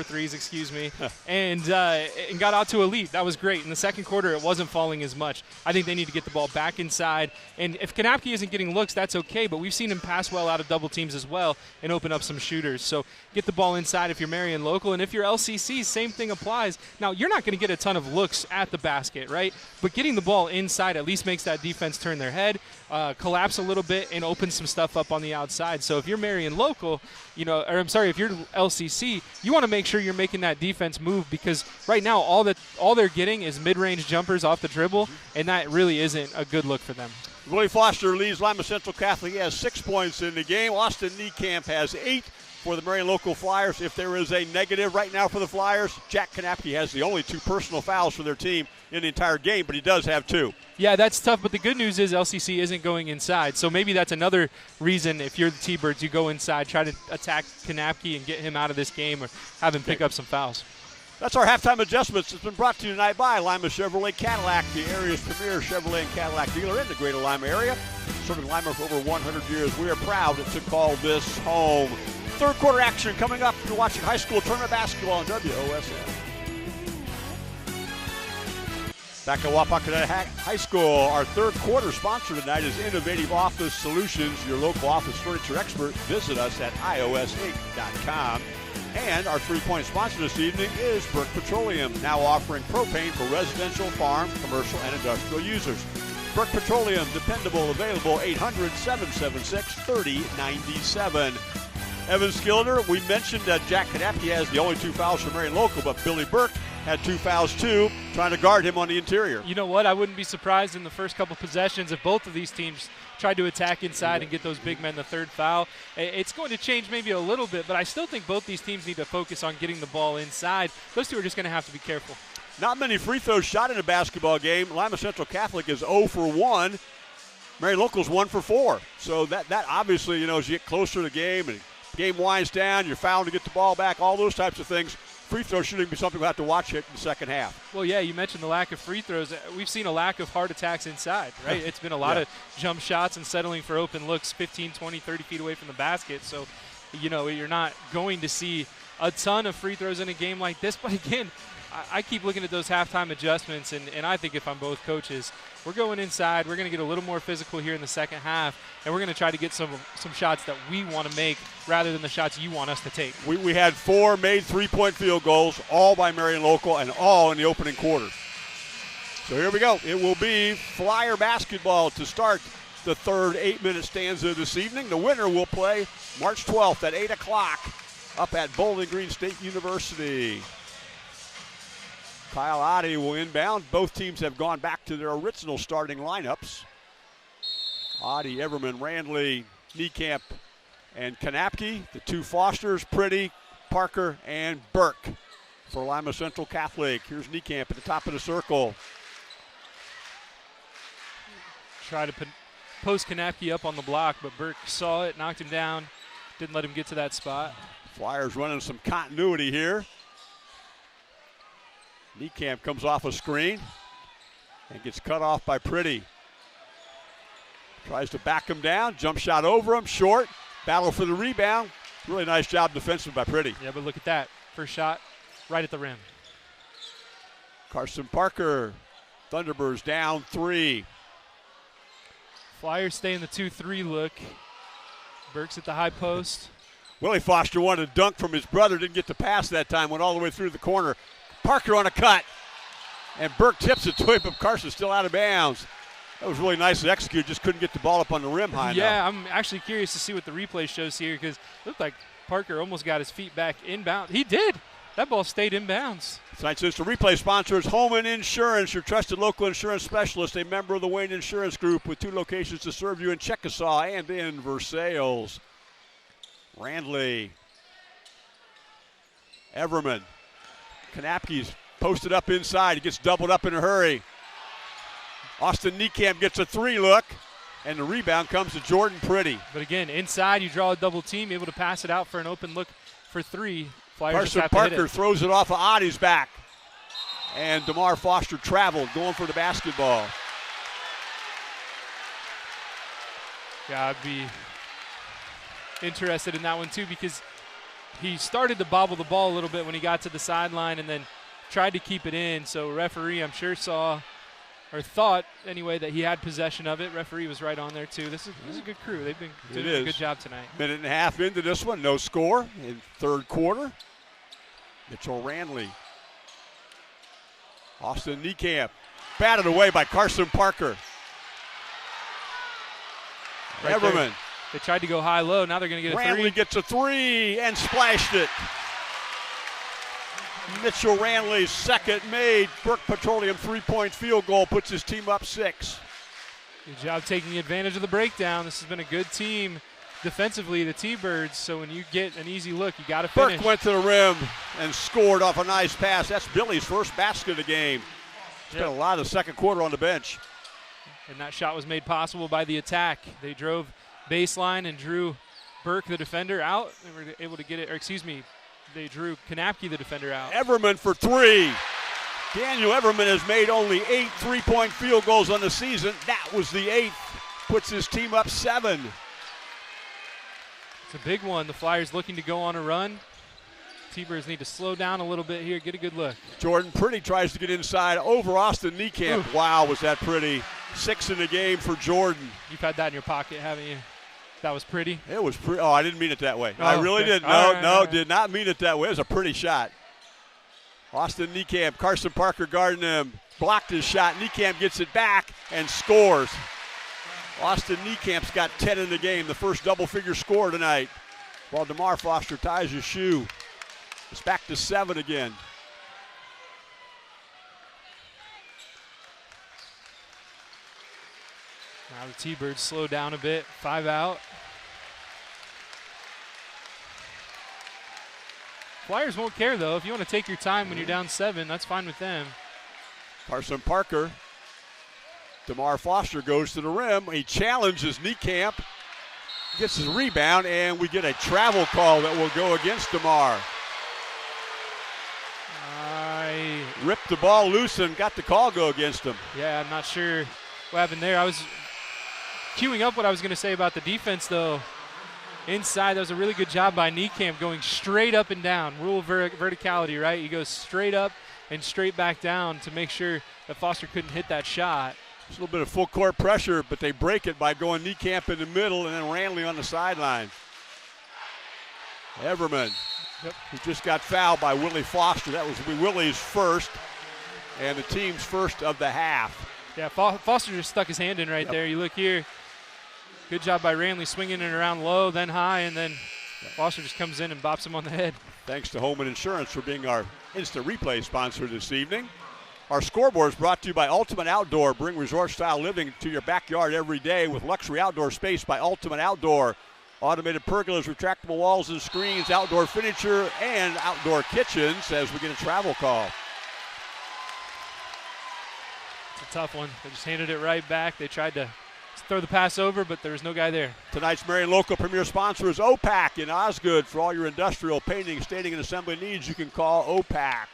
Speaker 2: threes, excuse me, and got out to a lead. That was great. In the second quarter, it wasn't falling as much. I think they need to get the ball back inside. And if Kanapke isn't getting looks, that's okay, but we've seen him pass well out of double teams as well and open up some shooters. So get the ball inside if you're Marion Local. And if you're LCC, same thing applies. Now, you're not going to get a ton of looks at the basket, right? But getting the ball inside at least makes that defense turn their head, collapse a little bit, and open some stuff up on the outside. So if you're Marion Local, if you're LCC, you want to make sure you're making that defense move, because right now all they're getting is mid-range jumpers off the dribble, and that really isn't a good look for them.
Speaker 1: Willie Foster leads Lima Central Catholic. He has 6 points in the game. Austin Niekamp has 8 for the Marion Local Flyers. If there is a negative right now for the Flyers, Jack Kanapke has the only 2 personal fouls for their team in the entire game, but he does have 2.
Speaker 2: Yeah, that's tough, but the good news is LCC isn't going inside. So maybe that's another reason, if you're the T-Birds, you go inside, try to attack Kanapke and get him out of this game or have him pick up some fouls.
Speaker 1: That's our halftime adjustments. It's been brought to you tonight by Lima Chevrolet Cadillac, the area's premier Chevrolet and Cadillac dealer in the greater Lima area. Serving Lima for over 100 years, we are proud to call this home. Third quarter action coming up. You're watching high school tournament basketball on WOSN. Back at Wapakoneta High School, our third quarter sponsor tonight is Innovative Office Solutions, your local office furniture expert. Visit us at iosinc.com. And our three-point sponsor this evening is Burke Petroleum, now offering propane for residential, farm, commercial, and industrial users. Burke Petroleum, dependable, available, 800-776-3097. Evan Skilder, we mentioned that Jack Kanapke has the only 2 fouls for Marion Local, but Billy Burke had 2 fouls too, trying to guard him on the interior.
Speaker 2: You know what? I wouldn't be surprised in the first couple possessions if both of these teams tried to attack inside and get those big men the third foul. It's going to change maybe a little bit, but I still think both these teams need to focus on getting the ball inside. Those two are just going to have to be careful.
Speaker 1: Not many free throws shot in a basketball game. Lima Central Catholic is 0 for 1. Marion Local's 1 for 4. So that obviously, as you get closer to the game and game winds down, you're fouling to get the ball back, all those types of things. Free throw shooting be something we'll have to watch it in the second half.
Speaker 2: Well, yeah, you mentioned the lack of free throws. We've seen a lack of heart attacks inside, right? It's been a lot of jump shots and settling for open looks 15, 20, 30 feet away from the basket. So, you're not going to see a ton of free throws in a game like this. But, again, I keep looking at those halftime adjustments, and I think if I'm both coaches, we're going inside. We're going to get a little more physical here in the second half, and we're going to try to get some shots that we want to make rather than the shots you want us to take.
Speaker 1: We had 4 made three-point field goals, all by Marion Local, and all in the opening quarter. So here we go. It will be Flyer basketball to start the third 8-minute stanza this evening. The winner will play March 12th at 8 o'clock up at Bowling Green State University. Kyle Oddie will inbound. Both teams have gone back to their original starting lineups. Oddie, Everman, Randley, Niekamp, and Kanapke. The 2 Fosters, Pretty, Parker, and Burke for Lima Central Catholic. Here's Niekamp at the top of the circle.
Speaker 2: Try to post Kanapke up on the block, but Burke saw it, knocked him down, didn't let him get to that spot.
Speaker 1: Flyers running some continuity here. Niekamp comes off a screen and gets cut off by Pretty. Tries to back him down, jump shot over him, short, battle for the rebound. Really nice job defensive by Pretty.
Speaker 2: Yeah, but look at that. First shot right at the rim.
Speaker 1: Carson Parker, Thunderbirds down 3.
Speaker 2: Flyers stay in the 2-3 look. Burke's at the high post.
Speaker 1: Willie Foster wanted a dunk from his brother, didn't get the pass that time, went all the way through the corner. Parker on a cut, and Burke tips it to him, but Carson's still out of bounds. That was really nice to execute, just couldn't get the ball up on the rim high enough.
Speaker 2: Yeah, I'm actually curious to see what the replay shows here because it looked like Parker almost got his feet back inbound. He did. That ball stayed in bounds.
Speaker 1: Tonight's the replay sponsor is Holman Insurance, your trusted local insurance specialist, a member of the Wayne Insurance Group with 2 locations to serve you in Chickasaw and in Versailles. Randley, Everman. Kanapke's posted up inside. He gets doubled up in a hurry. Austin Niekamp gets a 3 look, and the rebound comes to Jordan Pretty.
Speaker 2: But again, inside you draw a double team, able to pass it out for an open look for 3. Flyers
Speaker 1: Carson
Speaker 2: just have to hit
Speaker 1: Parker
Speaker 2: it.
Speaker 1: throws it off of Oddie's back. And DeMar Foster traveled, going for the basketball.
Speaker 2: Yeah, I'd be interested in that one too because he started to bobble the ball a little bit when he got to the sideline and then tried to keep it in. So referee, I'm sure, saw or thought anyway that he had possession of it. Referee was right on there too. This is a good crew. They've been doing a good job tonight.
Speaker 1: Minute and a half into this one, no score in third quarter. Mitchell Randley. Austin Niekamp batted away by Carson Parker.
Speaker 2: Right
Speaker 1: Everman.
Speaker 2: there. They tried to go high-low. Now they're going to get a 3.
Speaker 1: Randley gets a 3 and splashed it. Mitchell Randley's second made Burke Petroleum 3-point field goal puts his team up 6.
Speaker 2: Good job taking advantage of the breakdown. This has been a good team defensively, the T-Birds, so when you get an easy look, you got to finish.
Speaker 1: Burke went to the rim and scored off a nice pass. That's Billy's first basket of the game. Spent a lot of the second quarter on the bench.
Speaker 2: And that shot was made possible by the attack. They drove baseline and drew Burke, the defender, out. They were able to get it, or excuse me, they drew Kanapke, the defender, out.
Speaker 1: Everman for 3. Daniel Everman has made only 8 3-point field goals on the season. That was the 8th. Puts his team up 7.
Speaker 2: It's a big one. The Flyers looking to go on a run. T-Birds need to slow down a little bit here, get a good look.
Speaker 1: Jordan Pretty tries to get inside over Austin Niekamp. Ooh. Wow, was that pretty. 6 in the game for Jordan.
Speaker 2: You've had that in your pocket, haven't you? That was pretty.
Speaker 1: It was pretty. Oh, I didn't mean it that way.
Speaker 2: Oh,
Speaker 1: I really
Speaker 2: okay.
Speaker 1: didn't. No, did not mean it that way. It was a pretty shot. Austin Niekamp, Carson Parker guarding him. Blocked his shot. Niekamp gets it back and scores. Austin Niekamp's got 10 in the game, the first double-figure score tonight. While DeMar Foster ties his shoe. It's back to 7 again.
Speaker 2: Now the T-Birds slow down a bit, 5 out. Flyers won't care, though. If you want to take your time when you're down 7, that's fine with them.
Speaker 1: Carson Parker DeMar Foster goes to the rim. He challenges Niekamp, gets his rebound, and we get a travel call that will go against DeMar. Ripped the ball loose and got the call go against him.
Speaker 2: Yeah, I'm not sure what happened there. I was queuing up what I was going to say about the defense, though. Inside, that was a really good job by Niekamp going straight up and down. Rule of verticality, right? He goes straight up and straight back down to make sure that Foster couldn't hit that shot.
Speaker 1: It's a little bit of full court pressure, but they break it by going Niekamp in the middle and then Randley on the sideline. Everman, who just got fouled by Willie Foster. That was Willie's first and the team's first of the half.
Speaker 2: Yeah, Foster just stuck his hand in right there. You look here. Good job by Randley swinging it around low, then high, and then Foster just comes in and bops him on the head.
Speaker 1: Thanks to Holman Insurance for being our instant replay sponsor this evening. Our scoreboard is brought to you by Ultimate Outdoor. Bring resort-style living to your backyard every day with luxury outdoor space by Ultimate Outdoor. Automated pergolas, retractable walls and screens, outdoor furniture, and outdoor kitchens as we get a travel call.
Speaker 2: It's a tough one. They just handed it right back. They tried to throw the pass over, but there was no guy there.
Speaker 1: Tonight's Marion local premier sponsor is OPAC in Osgood. For all your industrial painting, staging, and assembly needs, you can call OPAC.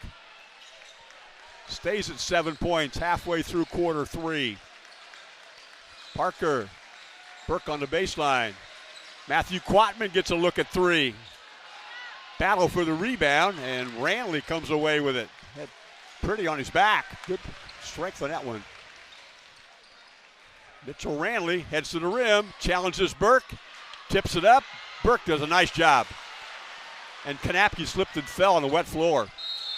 Speaker 1: Stays at 7 points halfway through quarter three. Parker, Burke on the baseline. Matthew Quatman gets a look at three. Battle for the rebound, and Randley comes away with it. Had Pretty on his back. Good strength on that one. Mitchell Randley heads to the rim, challenges Burke, tips it up. Burke does a nice job. And Kanapke slipped and fell on the wet floor.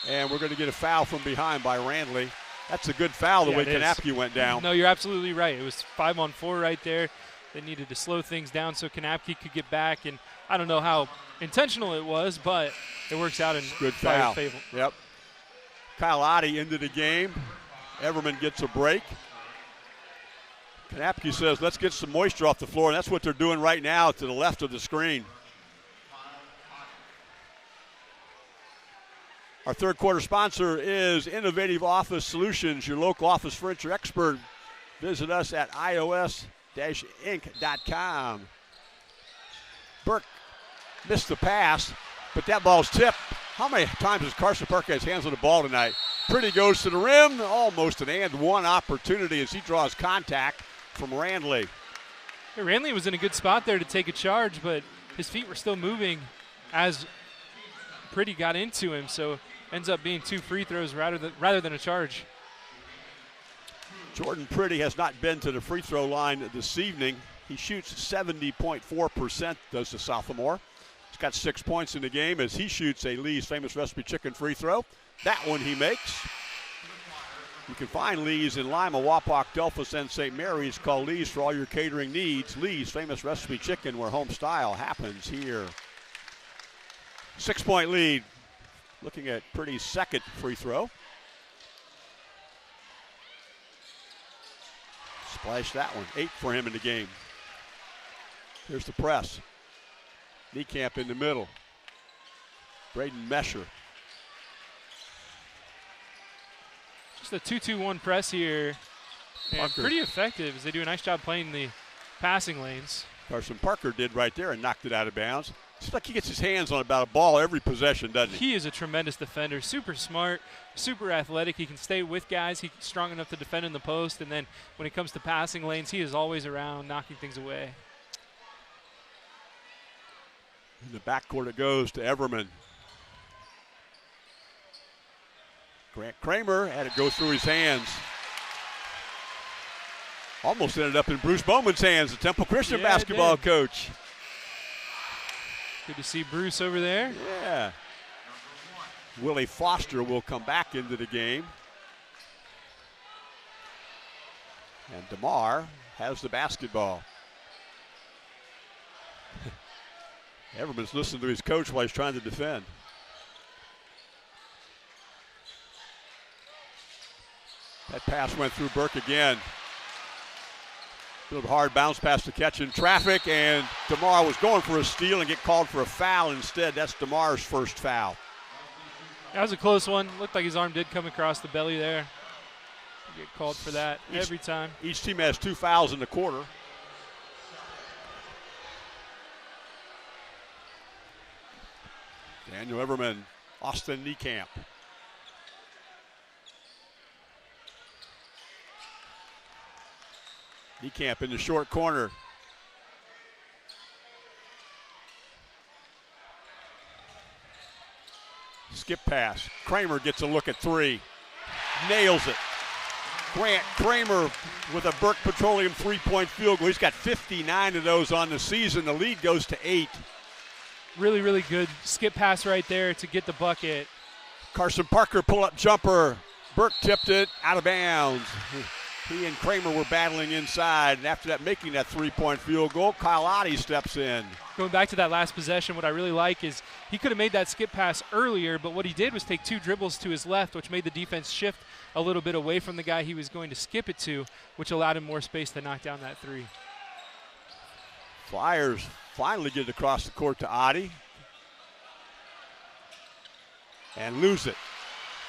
Speaker 1: And we're going to get a foul from behind by Randley. That's a good foul the way Kanapke went down.
Speaker 2: No, you're absolutely right. It was 5-on-4 right there. They needed to slow things down so Kanapke could get back. And I don't know how intentional it was, but it works out in
Speaker 1: good foul.
Speaker 2: Favor.
Speaker 1: Yep. Kyle Otte into the game. Everman gets a break. Kanapke says, let's get some moisture off the floor, and that's what they're doing right now to the left of the screen. Our third quarter sponsor is Innovative Office Solutions, your local office furniture expert. Visit us at ios-inc.com. Burke missed the pass, but that ball's tipped. How many times has Carson Parker had his hands on the ball tonight? Pretty goes to the rim, almost an and one opportunity as he draws contact from Randley.
Speaker 2: Yeah, Randley was in a good spot there to take a charge, but his feet were still moving as Pretty got into him, so ends up being 2 free throws rather than a charge.
Speaker 1: Jordan Pretty has not been to the free throw line this evening. He shoots 70.4%, does the sophomore. He's got 6 points in the game as he shoots a Lee's Famous Recipe Chicken free throw. That one he makes. You can find Lee's in Lima, Wapak, Delphos, and St. Mary's. Call Lee's for all your catering needs. Lee's Famous Recipe Chicken, where home style happens here. 6-point lead. Looking at Pretty's second free throw. Splash that one. 8 for him in the game. Here's the press. Niekamp in the middle. Braden Mesher.
Speaker 2: Just a 2-2-1 press here. And pretty effective as they do a nice job playing the passing lanes.
Speaker 1: Carson Parker did right there and knocked it out of bounds. It's like he gets his hands on about a ball every possession, doesn't he?
Speaker 2: He is a tremendous defender, super smart, super athletic. He can stay with guys. He's strong enough to defend in the post. And then when it comes to passing lanes, he is always around knocking things away.
Speaker 1: In the backcourt it goes to Everman. Grant Kramer had it go through his hands. Almost ended up in Bruce Bowman's hands, the Temple Christian basketball coach.
Speaker 2: Good to see Bruce over there.
Speaker 1: Yeah. Willie Foster will come back into the game. And DeMar has the basketball. Everman's listening to his coach while he's trying to defend. That pass went through Burke again. Little hard bounce pass to catch in traffic, and DeMar was going for a steal and get called for a foul instead. That's DeMar's first foul.
Speaker 2: That was a close one. Looked like his arm did come across the belly there. Get called for that every time.
Speaker 1: Each team has 2 fouls in the quarter. Daniel Everman, Austin Niekamp. Niekamp in the short corner. Skip pass. Kramer gets a look at 3. Nails it. Grant Kramer with a Burke Petroleum 3-point field goal. He's got 59 of those on the season. The lead goes to 8.
Speaker 2: Really, really good skip pass right there to get the bucket.
Speaker 1: Carson Parker pull-up jumper. Burke tipped it out of bounds. He and Kramer were battling inside, and after that, making that 3-point field goal, Kyle Otte steps in.
Speaker 2: Going back to that last possession, what I really like is he could have made that skip pass earlier, but what he did was take 2 dribbles to his left, which made the defense shift a little bit away from the guy he was going to skip it to, which allowed him more space to knock down that 3.
Speaker 1: Flyers finally get it across the court to Otte. And lose it.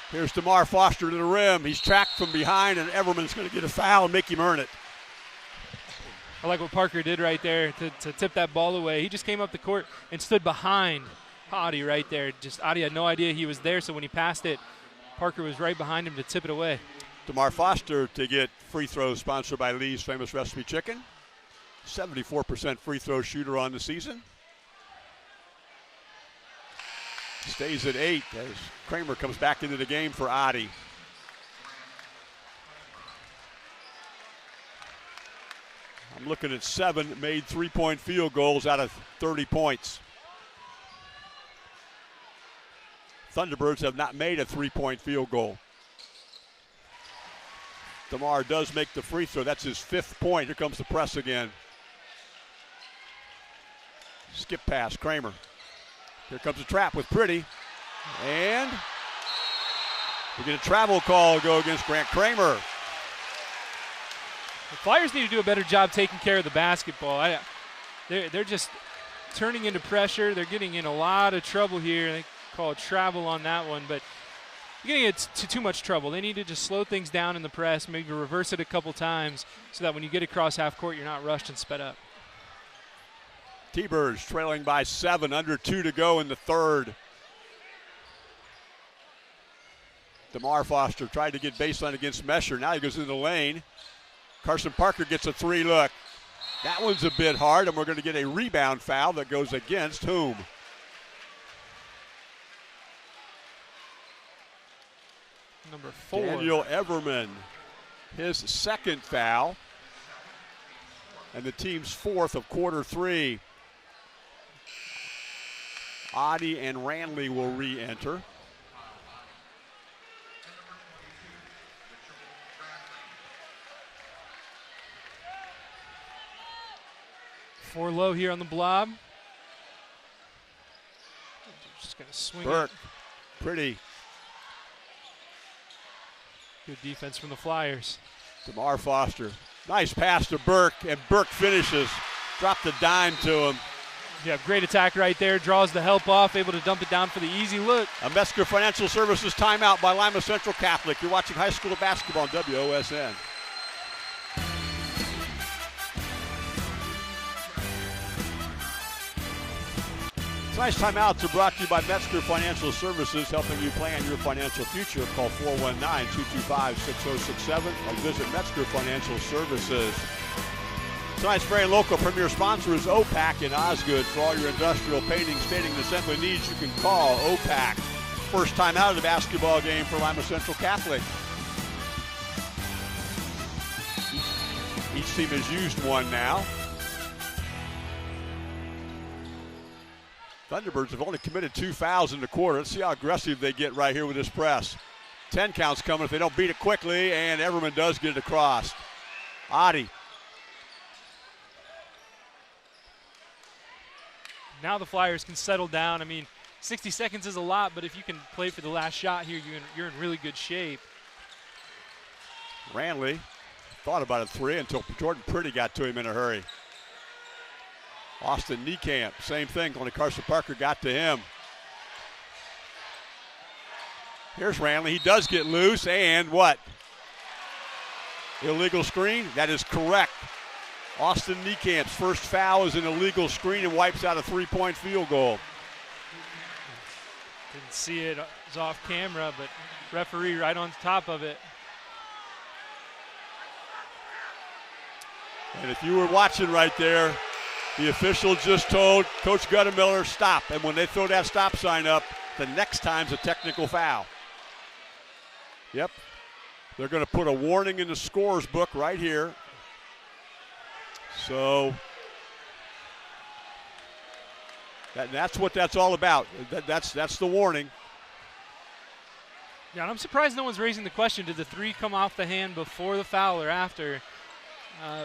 Speaker 1: Here's DeMar Foster to the rim. He's tracked from behind, and Everman's going to get a foul and make him earn it.
Speaker 2: I like what Parker did right there to tip that ball away. He just came up the court and stood behind Otte right there. Just Otte had no idea he was there, so when he passed it, Parker was right behind him to tip it away.
Speaker 1: DeMar Foster to get free throws sponsored by Lee's Famous Recipe Chicken. 74% free throw shooter on the season. Stays at 8 as Kramer comes back into the game for Otte. I'm looking at 7 made 3-point field goals out of 30 points. Thunderbirds have not made a 3-point field goal. DeMar does make the free throw. That's his 5th point. Here comes the press again. Skip pass, Kramer. Here comes a trap with Pretty. And we get a travel call go against Grant Kramer.
Speaker 2: The Flyers need to do a better job taking care of the basketball. They're just turning into pressure. They're getting in a lot of trouble here. They call it travel on that one, but you're getting it to too much trouble. They need to just slow things down in the press, maybe reverse it a couple times so that when you get across half court, you're not rushed and sped up.
Speaker 1: T-Birds trailing by 7, under 2 to go in the third. DeMar Foster tried to get baseline against Mesher. Now he goes into the lane. Carson Parker gets a 3 look. That one's a bit hard, and we're going to get a rebound foul that goes against whom?
Speaker 2: Number 4.
Speaker 1: Daniel Everman. His 2nd foul. And the team's 4th of quarter 3. Otte and Ranley will re-enter.
Speaker 2: Four low here on the blob. Just going to swing
Speaker 1: Burke,
Speaker 2: it.
Speaker 1: Pretty.
Speaker 2: Good defense from the Flyers.
Speaker 1: DeMar Foster. Nice pass to Burke, and Burke finishes. Dropped the dime to him.
Speaker 2: Yeah, great attack right there. Draws the help off, able to dump it down for the easy look.
Speaker 1: A Metzger Financial Services timeout by Lima Central Catholic. You're watching high school basketball on WOSN. Tonight's timeouts are brought to you by Metzger Financial Services, helping you plan your financial future. Call 419-225-6067 or visit Metzger Financial Services. Tonight's very local premier sponsor is OPAC in Osgood. For all your industrial painting, staging, and assembly needs, you can call OPAC. First time out of the basketball game for Lima Central Catholic. Each team has used one now. Thunderbirds have only committed 2 fouls in the quarter. Let's see how aggressive they get right here with this press. 10 counts coming if they don't beat it quickly, and Everman does get it across. Otte.
Speaker 2: Now the Flyers can settle down. I mean, 60 seconds is a lot, but if you can play for the last shot here, you're in really good shape.
Speaker 1: Ranley thought about a 3 until Jordan Pretty got to him in a hurry. Austin Niekamp, same thing. Only Carson Parker got to him. Here's Ranley. He does get loose, and what? Illegal screen? That is correct. Austin Niekamp's first foul is an illegal screen and wipes out a 3-point field goal.
Speaker 2: Didn't see it. It was off camera, but referee right on top of it.
Speaker 1: And if you were watching right there, the official just told Coach Guttemiller, stop. And when they throw that stop sign up, the next time's a technical foul. Yep. They're going to put a warning in the scorer's book right here. So that's what that's all about. That's the warning.
Speaker 2: Yeah, and I'm surprised no one's raising the question, did the three come off the hand before the foul or after?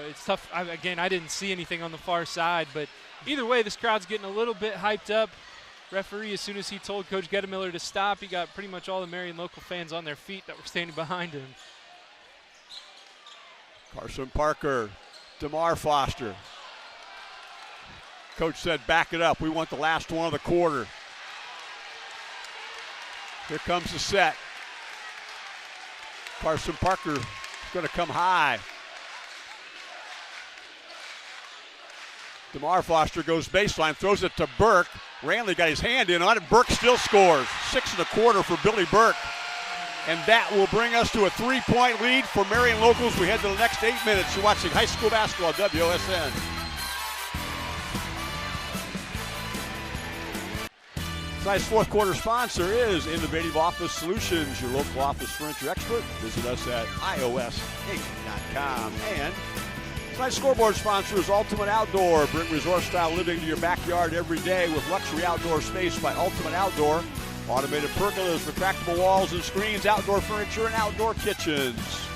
Speaker 2: It's tough. Again, I didn't see anything on the far side, but either way, this crowd's getting a little bit hyped up. Referee, as soon as he told Coach Guttemiller to stop, he got pretty much all the Marion local fans on their feet that were standing behind him.
Speaker 1: Carson Parker, DeMar Foster. Coach said, back it up. We want the last one of the quarter. Here comes the set. Carson Parker is going to come high. DeMar Foster goes baseline, throws it to Burke. Ranley got his hand in on it. Burke still scores. 6 1/4 for Billy Burke. And that will bring us to a 3-point lead for Marion locals. We head to the next 8 minutes. You're watching high school basketball, WOSN. Tonight's fourth quarter sponsor is Innovative Office Solutions, your local office furniture expert. Visit us at iosinc.com. And tonight's scoreboard sponsor is Ultimate Outdoor. Bring resort-style living to your backyard every day with luxury outdoor space by Ultimate Outdoor. Automated pergolas, retractable walls and screens, outdoor furniture, and outdoor kitchens.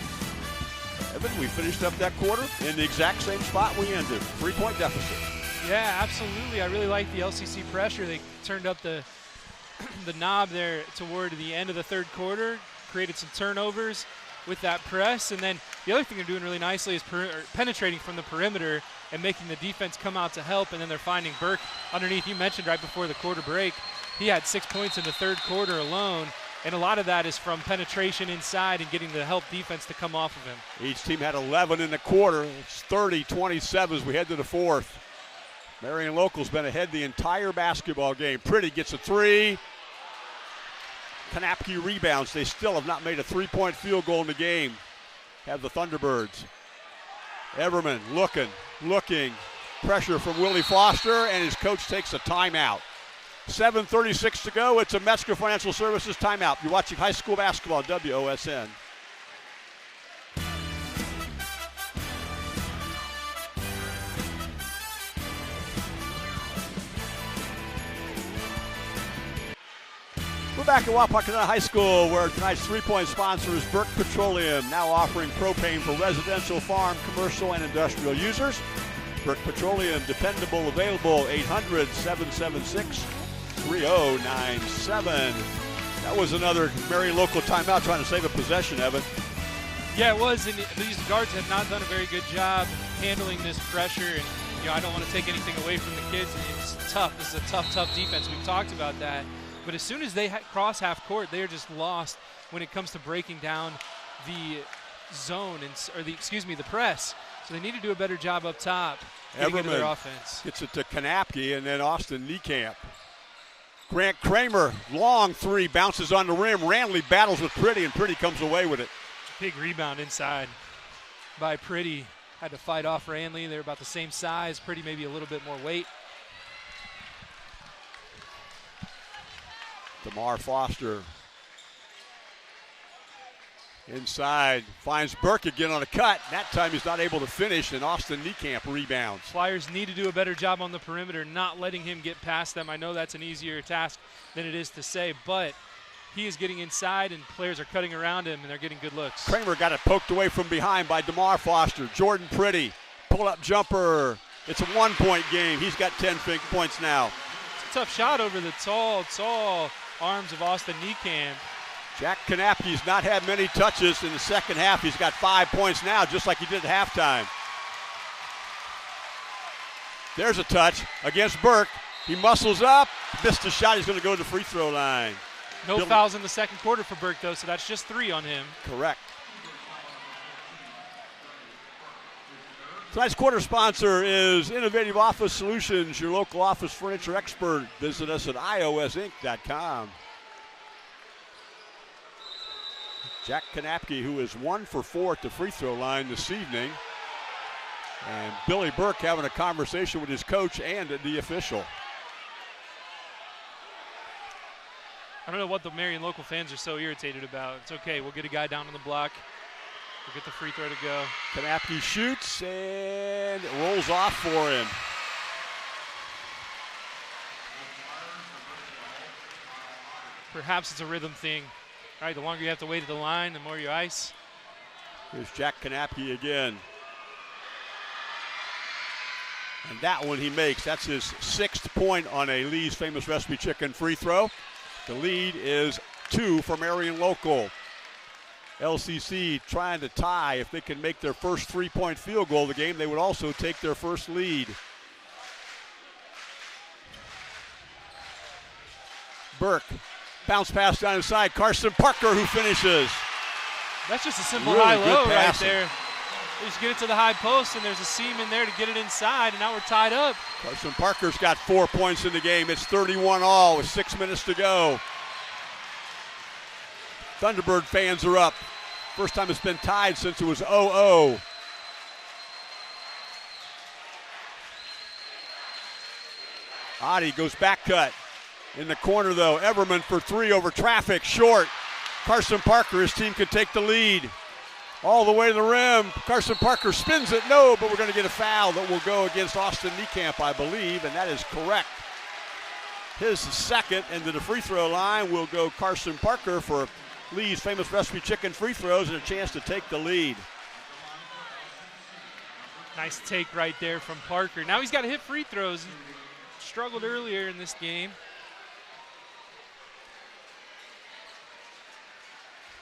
Speaker 1: Evan, we finished up that quarter in the exact same spot we ended. 3-point deficit.
Speaker 2: Yeah, absolutely. I really like the LCC pressure. They turned up the knob there toward the end of the third quarter, created some turnovers with that press. And then the other thing they're doing really nicely is penetrating from the perimeter and making the defense come out to help. And then they're finding Burke underneath. You mentioned right before the quarter break, he had 6 points in the third quarter alone. And a lot of that is from penetration inside and getting the help defense to come off of him.
Speaker 1: Each team had 11 in the quarter. It's 30-27 as we head to the fourth. Marion locals been ahead the entire basketball game. Pretty gets a three. Kanapke rebounds. They still have not made a 3-point field goal in the game. Have the Thunderbirds. Everman looking. Pressure from Willie Foster, and his coach takes a timeout. 7:36 to go. It's a Metzger Financial Services timeout. You're watching high school basketball, WOSN. We're back at Wapakoneta High School, where tonight's 3-point sponsor is Burke Petroleum, now offering propane for residential, farm, commercial, and industrial users. Burke Petroleum, dependable, available, 800-776-3097. That was another Marion local timeout trying to save a possession, Evan.
Speaker 2: Yeah, it was, and these guards have not done a very good job handling this pressure. And I don't want to take anything away from the kids. It's tough. This is a tough defense. We've talked about that. But as soon as they cross half court, they are just lost when it comes to breaking down the zone the press. So they need to do a better job up top getting into their offense.
Speaker 1: Gets it to Kanapke, and then Austin Niekamp. Grant Kramer, long three, bounces on the rim. Ranley battles with Pretty, and Pretty comes away with it.
Speaker 2: Big rebound inside by Pretty. Had to fight off Ranley. They're about the same size. Pretty maybe a little bit more weight.
Speaker 1: DeMar Foster inside, finds Burke again on a cut. That time he's not able to finish, and Austin Niekamp rebounds.
Speaker 2: Flyers need to do a better job on the perimeter, not letting him get past them. I know that's an easier task than it is to say, but he is getting inside, and players are cutting around him, and they're getting good looks.
Speaker 1: Kramer got it poked away from behind by DeMar Foster. Jordan Pretty, pull-up jumper. It's a 1-point game. He's got 10 points now.
Speaker 2: It's a tough shot over the tall arms of Austin Niekamp.
Speaker 1: Jack Kanapke's not had many touches in the second half. He's got 5 points now, just like he did at halftime. There's a touch against Burke. He muscles up, missed a shot. He's going to go to the free throw line.
Speaker 2: No fouls in the second quarter for Burke, though, so that's just 3 on him.
Speaker 1: Correct. Tonight's quarter sponsor is Innovative Office Solutions, your local office furniture expert. Visit us at iosinc.com. Jack Kanapke, who is 1 for 4 at the free throw line this evening. And Billy Burke having a conversation with his coach and the official.
Speaker 2: I don't know what the Marion local fans are so irritated about. It's okay. We'll get a guy down on the block. We'll get the free throw to go.
Speaker 1: Kanapke shoots and it rolls off for him.
Speaker 2: Perhaps it's a rhythm thing. All right, the longer you have to wait at the line, the more you ice.
Speaker 1: Here's Jack Kanapke again. And that one he makes. That's his 6th point on a Lee's Famous Recipe Chicken free throw. The lead is 2 for Marion local. LCC trying to tie. If they can make their first 3-point field goal of the game, they would also take their first lead. Burke, bounce pass down inside. Carson Parker who finishes.
Speaker 2: That's just a simple
Speaker 1: Really
Speaker 2: high-low
Speaker 1: good
Speaker 2: right
Speaker 1: passing.
Speaker 2: there. They just get it to the high post, and there's a seam in there to get it inside, and now we're tied up.
Speaker 1: Carson Parker's got 4 points in the game. It's 31-all with 6 minutes to go. Thunderbird fans are up. First time it's been tied since it was 0-0. Adi goes back cut. In the corner, though, Everman for 3 over traffic, short. Carson Parker, his team can take the lead. All the way to the rim. Carson Parker spins it. No, but we're going to get a foul that will go against Austin Niekamp, I believe, and that is correct. His second, and to the free throw line will go Carson Parker for Lee's Famous Recipe Chicken free throws and a chance to take the lead.
Speaker 2: Nice take right there from Parker. Now he's got to hit free throws. He struggled earlier in this game.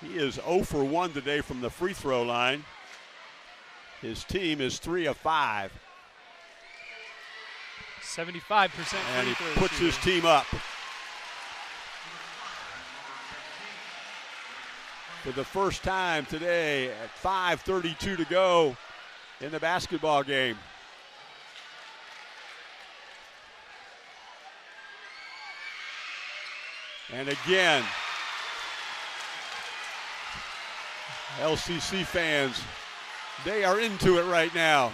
Speaker 1: He is 0 for 1 today from the free throw line. His team is 3 of 5.
Speaker 2: 75%
Speaker 1: And he
Speaker 2: free throw
Speaker 1: puts his
Speaker 2: shooting.
Speaker 1: team up. For the first time today at 5:32 to go in the basketball game. And again, LCC fans, they are into it right now.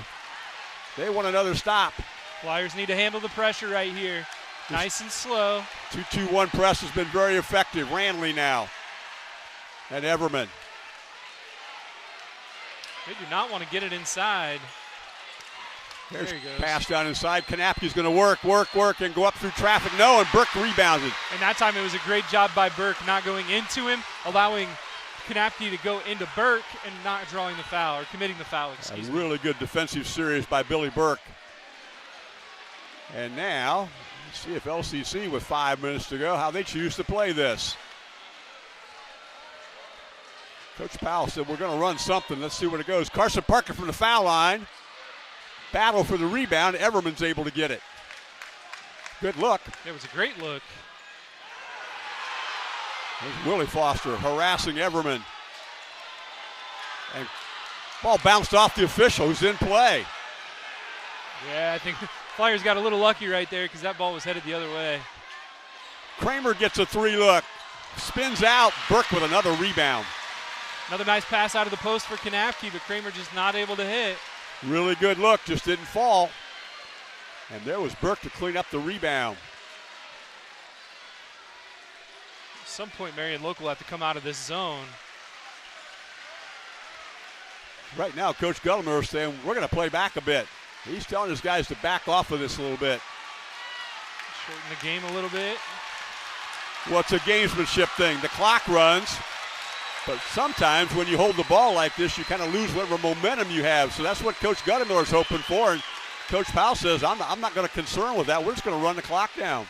Speaker 1: They want another stop.
Speaker 2: Flyers need to handle the pressure right here. Nice and slow.
Speaker 1: 2-2-1 press has been very effective. Ranley now. And Everman.
Speaker 2: They do not want to get it inside.
Speaker 1: There's
Speaker 2: There he goes.
Speaker 1: pass down inside. Kanapke's going to work, and go up through traffic. No, and Burke rebounded.
Speaker 2: And that time it was a great job by Burke not going into him, allowing Kanapke to go into Burke and not drawing the foul, or committing the foul, excuse
Speaker 1: A
Speaker 2: me.
Speaker 1: really good defensive series by Billy Burke. And now, let's see if LCC with 5 minutes to go, how they choose to play this. Coach Powell said, we're going to run something. Let's see where it goes. Carson Parker from the foul line. Battle for the rebound. Everman's able to get it. Good look.
Speaker 2: It was a great look.
Speaker 1: There's Willie Foster harassing Everman. And ball bounced off the official who's in play.
Speaker 2: Yeah, I think Flyers got a little lucky right there because that ball was headed the other way.
Speaker 1: Kramer gets a 3 look. Spins out. Burke with another rebound.
Speaker 2: Another nice pass out of the post for Kanapke, but Kramer just not able to hit.
Speaker 1: Really good look, just didn't fall. And there was Burke to clean up the rebound.
Speaker 2: At some point, Marion Local will have to come out of this zone.
Speaker 1: Right now, Coach Guttelmer is saying, we're going to play back a bit. He's telling his guys to back off of this a little bit.
Speaker 2: Shorten the game a little bit.
Speaker 1: Well, it's a gamesmanship thing. The clock runs. But sometimes when you hold the ball like this, you kind of lose whatever momentum you have. So that's what Coach Guttemiller is hoping for. And Coach Powell says, I'm not going to concern with that. We're just going to run the clock down.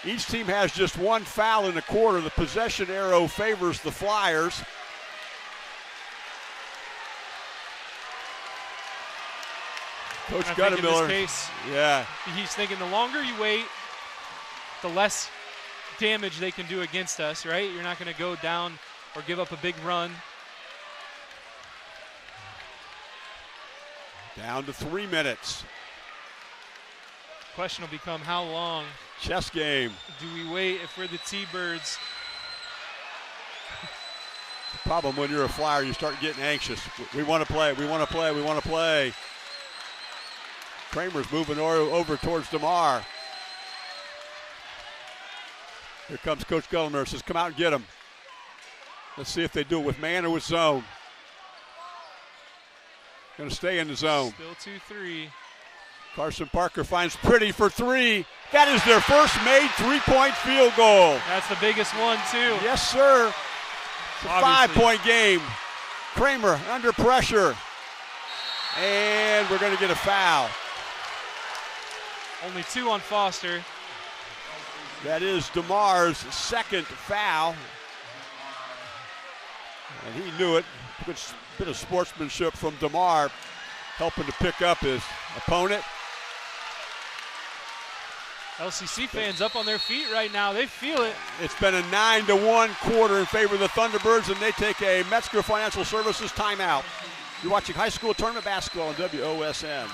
Speaker 1: Each team has just one foul in the quarter. The possession arrow favors the Flyers. Coach Guttemiller.
Speaker 2: In this case,
Speaker 1: yeah.
Speaker 2: he's thinking the longer you wait, the less damage they can do against us, right? You're not going to go down or give up a big run.
Speaker 1: Down to 3 minutes.
Speaker 2: Question will become how long
Speaker 1: Chess game.
Speaker 2: do we wait if we're the T-Birds?
Speaker 1: The problem when you're a Flyer, you start getting anxious. We want to play, we want to play, we want to play. Kramer's moving over towards DeMar. Here comes Coach Gullimer, says come out and get him. Let's see if they do it with man or with zone. Going to stay in the zone.
Speaker 2: Still 2-3.
Speaker 1: Carson Parker finds Pretty for 3. That is their first made three-point field goal.
Speaker 2: That's the biggest one, too.
Speaker 1: Yes, sir. It's a 5-point game. Kramer under pressure. And we're going to get a foul.
Speaker 2: Only 2 on Foster.
Speaker 1: That is DeMar's second foul. And he knew it. Good bit of sportsmanship from DeMar, helping to pick up his opponent.
Speaker 2: LCC fans up on their feet right now. They feel it.
Speaker 1: It's been a 9-1 quarter in favor of the Thunderbirds, and they take a Metzger Financial Services timeout. You're watching high school tournament basketball on WOSN.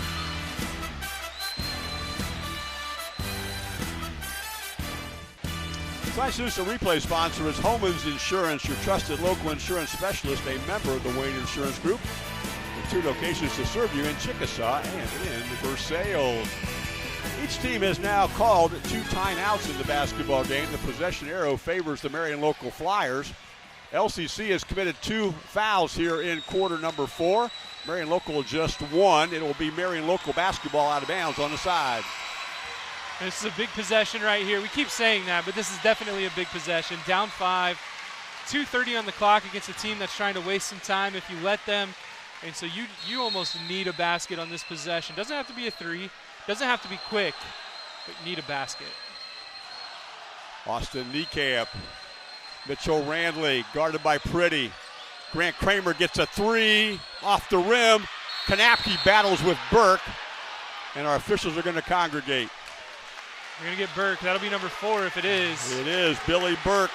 Speaker 1: Tonight's Instant Replay sponsor is Homans Insurance, your trusted local insurance specialist, a member of the Wayne Insurance Group, with 2 locations to serve you in Chickasaw and in Versailles. Each team has now called 2 timeouts in the basketball game. The possession arrow favors the Marion local Flyers. LCC has committed 2 fouls here in quarter number 4. Marion local just 1. It will be Marion local basketball out of bounds on the side.
Speaker 2: And this is a big possession right here. We keep saying that, but this is definitely a big possession. Down 5, 2:30 on the clock against a team that's trying to waste some time if you let them. And so you almost need a basket on this possession. Doesn't have to be a 3. Doesn't have to be quick, but you need a basket.
Speaker 1: Austin Niekamp. Mitchell Randley guarded by Pretty. Grant Kramer gets a 3 off the rim. Kanapke battles with Burke, and our officials are going to congregate.
Speaker 2: We're going to get Burke. That'll be number 4 if it is.
Speaker 1: It is. Billy Burke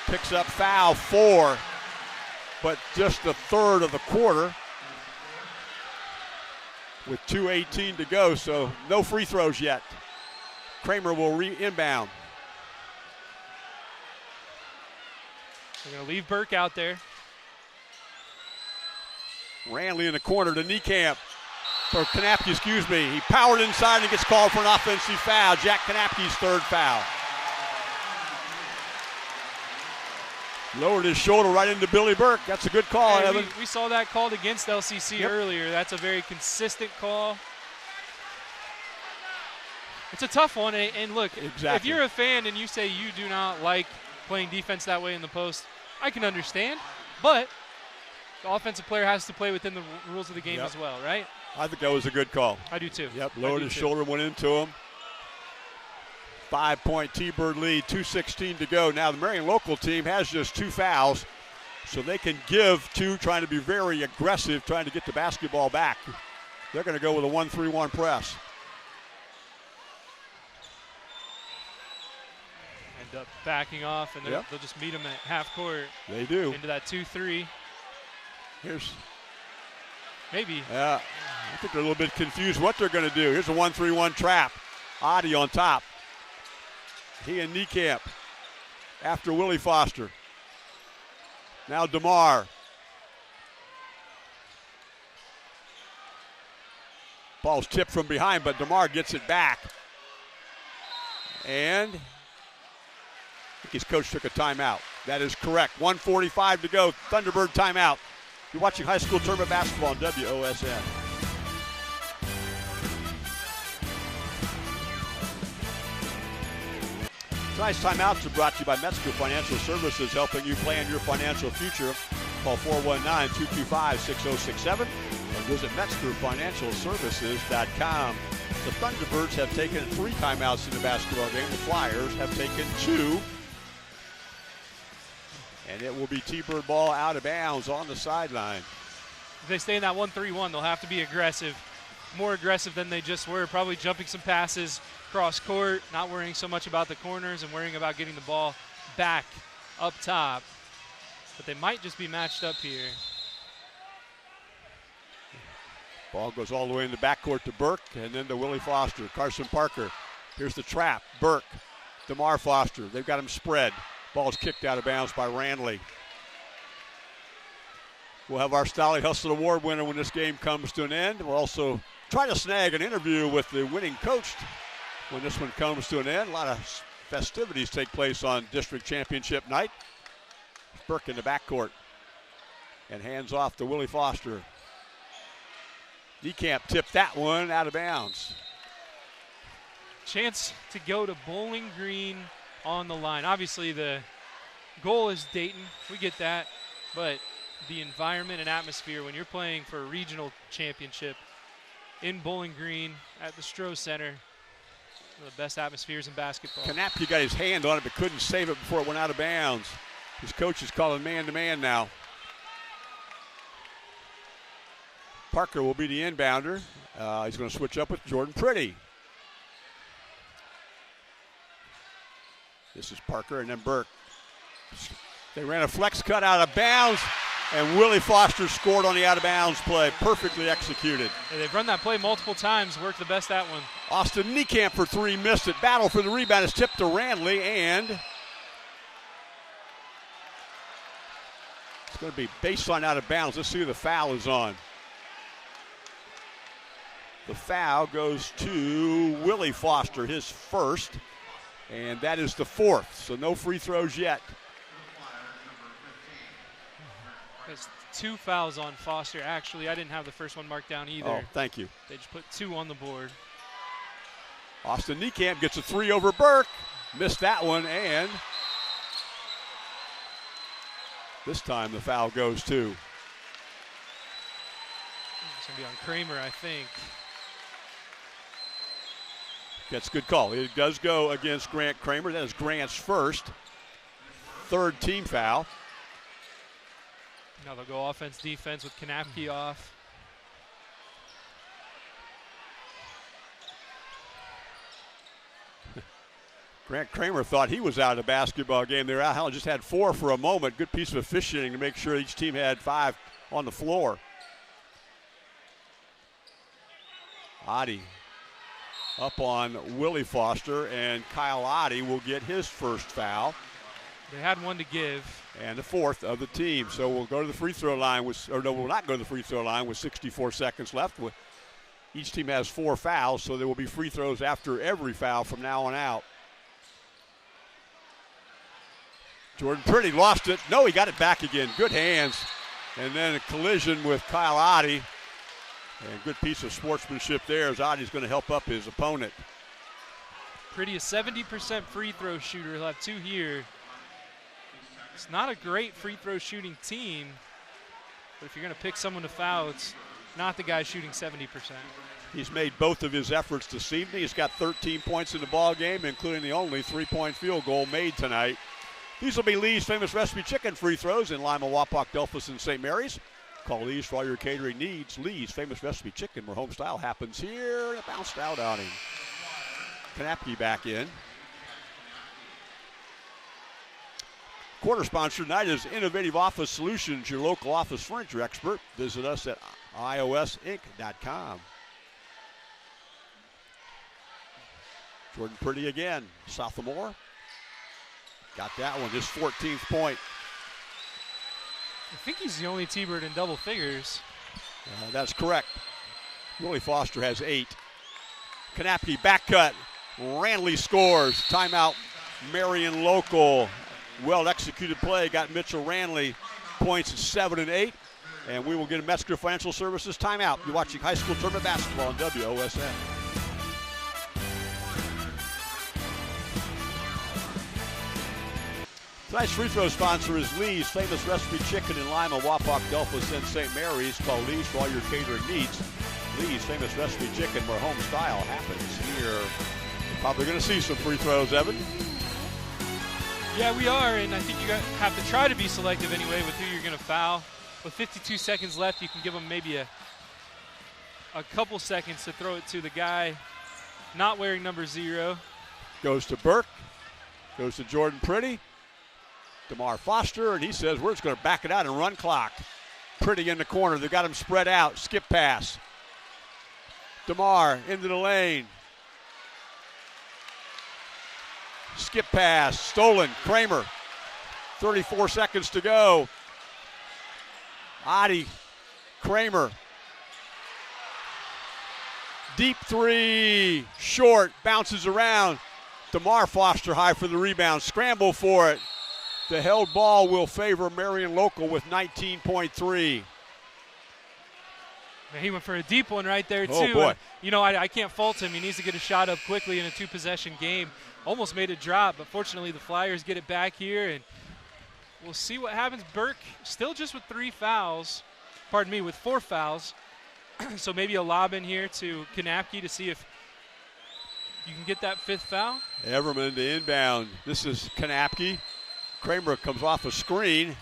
Speaker 1: picks up foul 4, but just the third of the quarter with 2:18 to go, so no free throws yet. Kramer will inbound.
Speaker 2: We're going to leave Burke out there.
Speaker 1: Randley in the corner to Niekamp. Or Kanapke, excuse me. He powered inside and gets called for an offensive foul. Jack Kanapke's 3rd foul. Lowered his shoulder right into Billy Burke. That's a good call,
Speaker 2: Hey,
Speaker 1: Evan.
Speaker 2: we saw that called against LCC earlier. That's a very consistent call. It's a tough one, and look,
Speaker 1: Exactly.
Speaker 2: if you're a fan and you say you do not like playing defense that way in the post, I can understand, but the offensive player has to play within the rules of the game as well, right?
Speaker 1: I think that was a good call.
Speaker 2: I do too.
Speaker 1: Yep, lowered his shoulder, went into him. 5-point T-Bird lead, 2:16 to go. Now the Marion local team has just 2 fouls, so they can give 2, trying to be very aggressive, trying to get the basketball back. They're going to go with a 1-3-1 press.
Speaker 2: End up backing off, and they'll just meet them at half court.
Speaker 1: They do.
Speaker 2: Into that 2-3.
Speaker 1: Here's
Speaker 2: maybe.
Speaker 1: I think they're a little bit confused what they're going to do. Here's a 1-3-1 trap. Adi on top. He and Niekamp after Willie Foster. Now DeMar. Ball's tipped from behind, but DeMar gets it back. And I think his coach took a timeout. That is correct. 1:45 to go. Thunderbird timeout. You're watching high school tournament basketball on WOSN. Tonight's timeouts are brought to you by Metzger Financial Services, helping you plan your financial future. Call 419-225-6067 or visit MetzgerFinancialServices.com. The Thunderbirds have taken 3 timeouts in the basketball game. The Flyers have taken 2. And it will be T-Bird ball out of bounds on the sideline.
Speaker 2: If they stay in that 1-3-1, they'll have to be aggressive. More aggressive than they just were. Probably jumping some passes cross court, not worrying so much about the corners and worrying about getting the ball back up top. But they might just be matched up here.
Speaker 1: Ball goes all the way in the backcourt to Burke and then to Willie Foster. Carson Parker. Here's the trap. Burke. DeMar Foster. They've got him spread. Ball's kicked out of bounds by Randley. We'll have our Stolly Hustle Award winner when this game comes to an end. We'll also try to snag an interview with the winning coach when this one comes to an end. A lot of festivities take place on district championship night. Burke in the backcourt and hands off to Willie Foster. DeCamp tipped that one out of bounds.
Speaker 2: Chance to go to Bowling Green on the line. Obviously the goal is Dayton, we get that, but the environment and atmosphere when you're playing for a regional championship in Bowling Green at the Stroh Center, one of the best atmospheres in basketball.
Speaker 1: Kanapke got his hand on it but couldn't save it before it went out of bounds. His coach is calling man-to-man now. Parker will be the inbounder. He's going to switch up with Jordan Pretty. This is Parker and then Burke. They ran a flex cut out of bounds, and Willie Foster scored on the out-of-bounds play. Perfectly executed.
Speaker 2: Yeah, they've run that play multiple times, worked the best that one.
Speaker 1: Austin Niekamp for three, missed it. Battle for the rebound is tipped to Randley, and it's going to be baseline out of bounds. Let's see who the foul is on. The foul goes to Willie Foster, his first, and that is the fourth, so no free throws yet.
Speaker 2: There's 2 fouls on Foster. Actually, I didn't have the first one marked down either.
Speaker 1: Oh, thank you.
Speaker 2: They just put 2 on the board.
Speaker 1: Austin Niekamp gets a 3 over Burke. Missed that one, and this time the foul goes to.
Speaker 2: It's going to be on Kramer, I think.
Speaker 1: That's a good call. It does go against Grant Kramer. That is Grant's first. Third team foul.
Speaker 2: Now they'll go offense, defense with Kanapke off.
Speaker 1: Grant Kramer thought he was out of the basketball game. They were out. Just had 4 for a moment. Good piece of officiating to make sure each team had 5 on the floor. Adi up on Willie Foster, and Kyle Adi will get his first foul.
Speaker 2: They had one to give.
Speaker 1: And the fourth of the team. So we'll go to the free throw line we'll not go to the free throw line with 64 seconds left. Each team has 4 fouls, so there will be free throws after every foul from now on out. Jordan Pretty lost it. No, he got it back again. Good hands. And then a collision with Kyle Adi. And good piece of sportsmanship there as Adi's going to help up his opponent.
Speaker 2: Pretty a 70% free throw shooter. He'll have 2 here. It's not a great free throw shooting team, but if you're going to pick someone to foul, it's not the guy shooting 70%.
Speaker 1: He's made both of his efforts this evening. He's got 13 points in the ball game, including the only 3-point field goal made tonight. These will be Lee's Famous Recipe Chicken free throws in Lima, Wapak, Delphus, and St. Mary's. Call Lee's for all your catering needs. Lee's Famous Recipe Chicken, where home style happens here. It bounced out on him. Kanapke back in. Quarter sponsor tonight is Innovative Office Solutions, your local office furniture expert. Visit us at iosinc.com. Jordan Pretty again, sophomore. Got that one, his 14th point.
Speaker 2: I think he's the only T-Bird in double figures.
Speaker 1: That's correct. Willie Foster has 8. Kanapke back cut. Randley scores. Timeout, Marion local. Well-executed play. Got Mitchell Randley points at 7 and 8. And we will get a Metzger Financial Services timeout. You're watching high school tournament basketball on WOSN. Tonight's free throw sponsor is Lee's Famous Recipe Chicken in Lima, Wapak, Delphus, and St. Mary's. Call Lee's for all your catering needs. Lee's Famous Recipe Chicken, where home style happens here. You're probably going to see some free throws, Evan.
Speaker 2: Yeah, we are, and I think you have to try to be selective anyway with who you're going to foul. With 52 seconds left, you can give them maybe a couple seconds to throw it to the guy not wearing number 0.
Speaker 1: Goes to Burke. Goes to Jordan Pretty. DeMar Foster, and he says we're just going to back it out and run clock. Pretty in the corner. They've got him spread out. Skip pass. DeMar into the lane. Skip pass, stolen, Kramer. 34 seconds to go. Adi, Kramer. Deep three, short, bounces around. DeMar Foster high for the rebound, scramble for it. The held ball will favor Marion Local with 19.3.
Speaker 2: He went for a deep one right there, too.
Speaker 1: Oh, boy.
Speaker 2: And, I can't fault him. He needs to get a shot up quickly in a two-possession game. Almost made it drop, but fortunately the Flyers get it back here, and we'll see what happens. Burke still just with with 4 fouls. So maybe a lob in here to Kanapke to see if you can get that 5th foul.
Speaker 1: Everman to inbound. This is Kanapke. Kramer comes off a screen.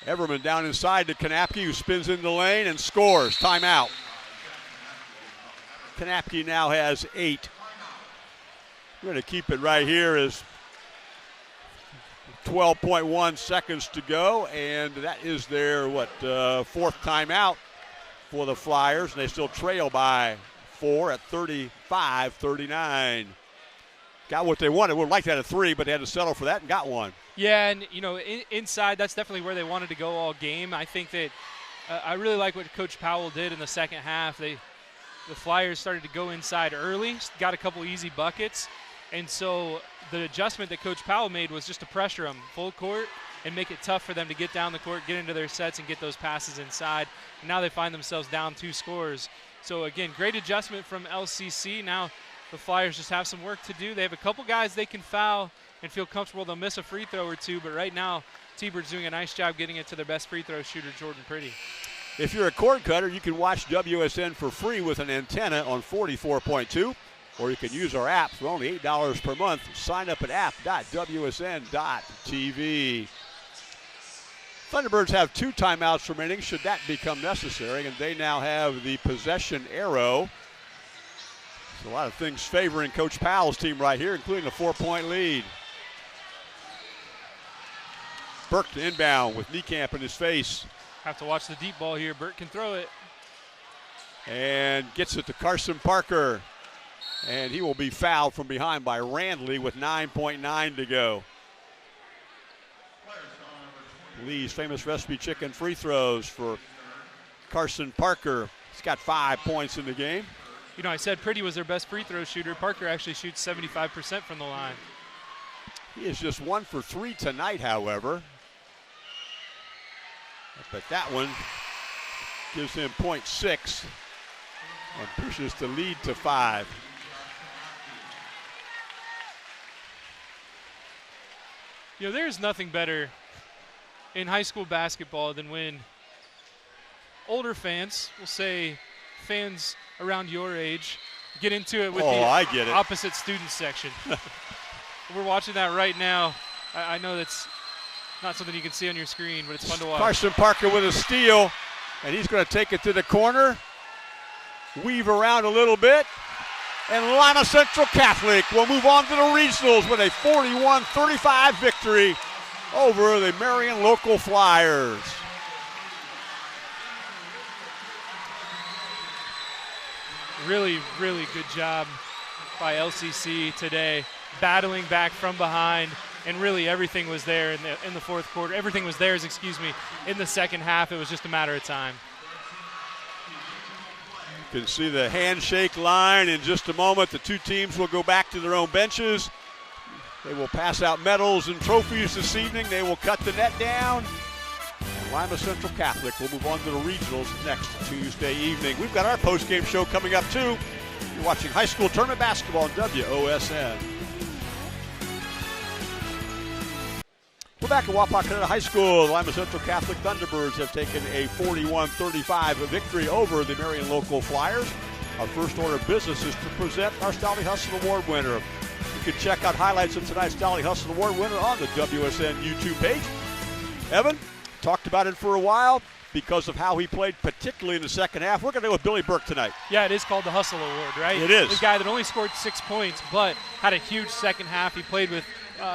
Speaker 1: Everman down inside to Kanapke, who spins in the lane and scores. Timeout. Kanapke now has 8. We're going to keep it right here as 12.1 seconds to go, and that is their, 4th timeout for the Flyers, and they still trail by 4 at 35-39. Got what they wanted. Would have liked that at 3, but they had to settle for that and got one.
Speaker 2: Yeah, and, inside, that's definitely where they wanted to go all game. I think that I really like what Coach Powell did in the second half. The Flyers started to go inside early, got a couple easy buckets, and so the adjustment that Coach Powell made was just to pressure them full court and make it tough for them to get down the court, get into their sets, and get those passes inside. And now they find themselves down 2 scores. So, again, great adjustment from LCC. Now the Flyers just have some work to do. They have a couple guys they can foul and feel comfortable they'll miss a free throw or 2, but right now T-Bird's doing a nice job getting it to their best free throw shooter, Jordan Pretty.
Speaker 1: If you're a cord cutter, you can watch WSN for free with an antenna on 44.2, or you can use our app for only $8 per month. Sign up at app.wsn.tv. Thunderbirds have 2 timeouts remaining should that become necessary, and they now have the possession arrow. There's a lot of things favoring Coach Powell's team right here, including a 4-point lead. Burke to inbound with Niekamp in his face.
Speaker 2: Have to watch the deep ball here. Burke can throw it.
Speaker 1: And gets it to Carson Parker. And he will be fouled from behind by Randley with 9.9 to go. Lee's famous recipe chicken free throws for Carson Parker. He's got 5 points in the game.
Speaker 2: I said Pretty was their best free throw shooter. Parker actually shoots 75% from the line.
Speaker 1: He is just 1 for 3 tonight, however. But that one gives him 0.6 and pushes the lead to 5.
Speaker 2: There's nothing better in high school basketball than when older fans, we'll say fans around your age, get into it with opposite student section. We're watching that right now. I know that's not something you can see on your screen, but it's fun to watch.
Speaker 1: Carson Parker with a steal, and he's going to take it to the corner, weave around a little bit, and Lima Central Catholic will move on to the regionals with a 41-35 victory over the Marion Local Flyers.
Speaker 2: Really, really good job by LCC today, battling back from behind, and really everything was there in the fourth quarter. Everything was theirs, in the second half. It was just a matter of time.
Speaker 1: You can see the handshake line in just a moment. The 2 teams will go back to their own benches. They will pass out medals and trophies this evening. They will cut the net down. And Lima Central Catholic will move on to the regionals next Tuesday evening. We've got our post-game show coming up, too. You're watching high school tournament basketball on WOSN. We're back at Wapakoneta High School. The Lima Central Catholic Thunderbirds have taken a 41-35 victory over the Marion Local Flyers. Our first order of business is to present our Stolly Hustle Award winner. You can check out highlights of tonight's Stolly Hustle Award winner on the WSN YouTube page. Evan, talked about it for a while because of how he played, particularly in the second half. We're going to go with Billy Burke tonight.
Speaker 2: Yeah, it is called the Hustle Award, right?
Speaker 1: It is.
Speaker 2: The guy that only scored 6 points, but had a huge second half. He played with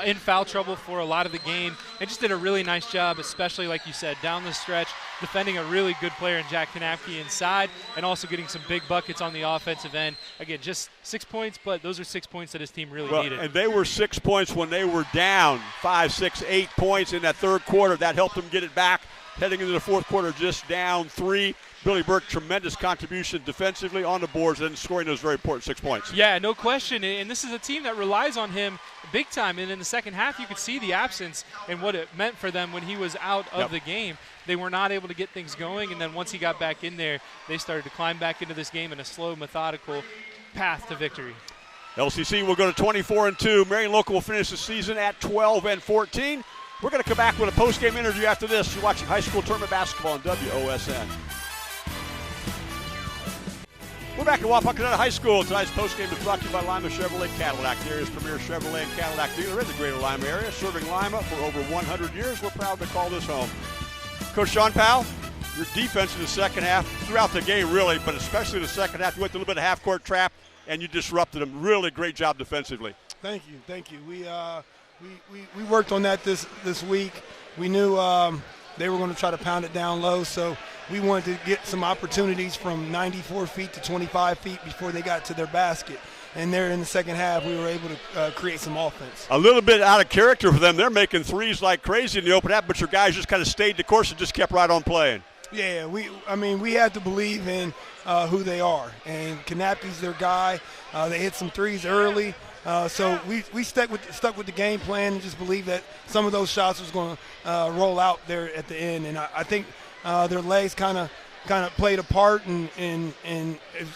Speaker 2: in foul trouble for a lot of the game and just did a really nice job, especially like you said, down the stretch, defending a really good player in Jack Kanapke inside, and also getting some big buckets on the offensive end. Again, just 6 points, but those are 6 points that his team really needed.
Speaker 1: And they were 6 points when they were down 5, 6, 8 points in that third quarter. That helped them get it back. Heading into the fourth quarter, just down 3. Billy Burke, tremendous contribution defensively on the boards and scoring those very important 6 points.
Speaker 2: Yeah, no question. And this is a team that relies on him big time. And in the second half, you could see the absence and what it meant for them when he was out of the game. They were not able to get things going. And then once he got back in there, they started to climb back into this game in a slow, methodical path to victory.
Speaker 1: LCC will go to 24-2. Marion Local will finish the season at 12-14. We're going to come back with a post-game interview after this. You're watching high school tournament basketball on WOSN. We're back at Wapakoneta High School. Tonight's postgame is brought to you by Lima Chevrolet Cadillac, the area's premier Chevrolet and Cadillac dealer in the greater Lima area. Serving Lima for over 100 years, we're proud to call this home. Coach Sean Powell, your defense in the second half, throughout the game really, but especially the second half, you went to a little bit of half-court trap, and you disrupted them. Really great job defensively.
Speaker 3: Thank you. We worked on that this week. We knew they were going to try to pound it down low, so we wanted to get some opportunities from 94 feet to 25 feet before they got to their basket. And there in the second half, we were able to create some offense.
Speaker 1: A little bit out of character for them. They're making threes like crazy in the open half, but your guys just kind of stayed the course and just kept right on playing.
Speaker 3: Yeah, we have to believe in who they are. And Kanapke's their guy. They hit some threes early. So we stuck with the game plan and just believe that some of those shots was going to roll out there at the end. And I think their legs kind of played a part. And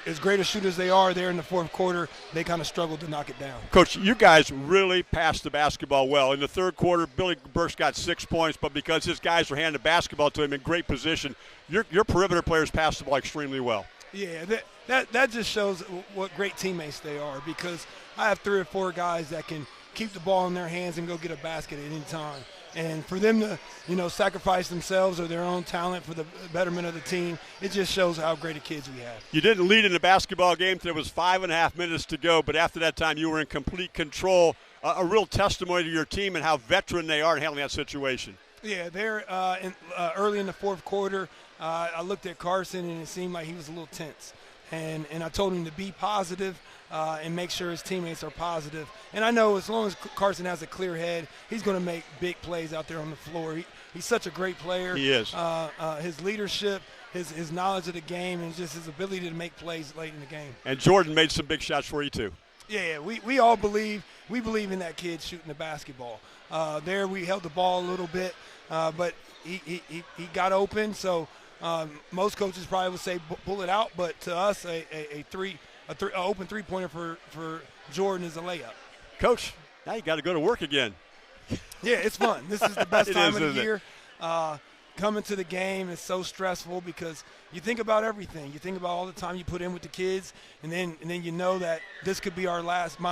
Speaker 3: as great a shooters they are there in the fourth quarter, they kind of struggled to knock it down.
Speaker 1: Coach, you guys really passed the basketball well. In the third quarter, Billy Burke's got 6 points, but because his guys were handing the basketball to him in great position, your perimeter players passed the ball extremely well.
Speaker 3: Yeah, that just shows what great teammates they are, because I have 3 or 4 guys that can keep the ball in their hands and go get a basket at any time. And for them to, sacrifice themselves or their own talent for the betterment of the team, it just shows how great of kids we have.
Speaker 1: You didn't lead in the basketball game. There was 5.5 minutes to go, but after that time you were in complete control. A real testimony to your team and how veteran they are in handling that situation.
Speaker 3: Yeah, they're early in the fourth quarter. I looked at Carson, and it seemed like he was a little tense. And I told him to be positive and make sure his teammates are positive. And I know as long as Carson has a clear head, he's going to make big plays out there on the floor. He's such a great player.
Speaker 1: He is.
Speaker 3: His leadership, his knowledge of the game, and just his ability to make plays late in the game.
Speaker 1: And Jordan made some big shots for you too.
Speaker 3: Yeah, we all believe in that kid shooting the basketball. There we held the ball a little bit, but he got open. So most coaches probably would say pull it out, but to us a open three-pointer for Jordan is a layup.
Speaker 1: Coach, now you got to go to work again.
Speaker 3: Yeah, it's fun. This is the best time of the year.
Speaker 1: It?
Speaker 3: Coming to the game is so stressful because you think about everything. You think about all the time you put in with the kids, and then you know that this could be my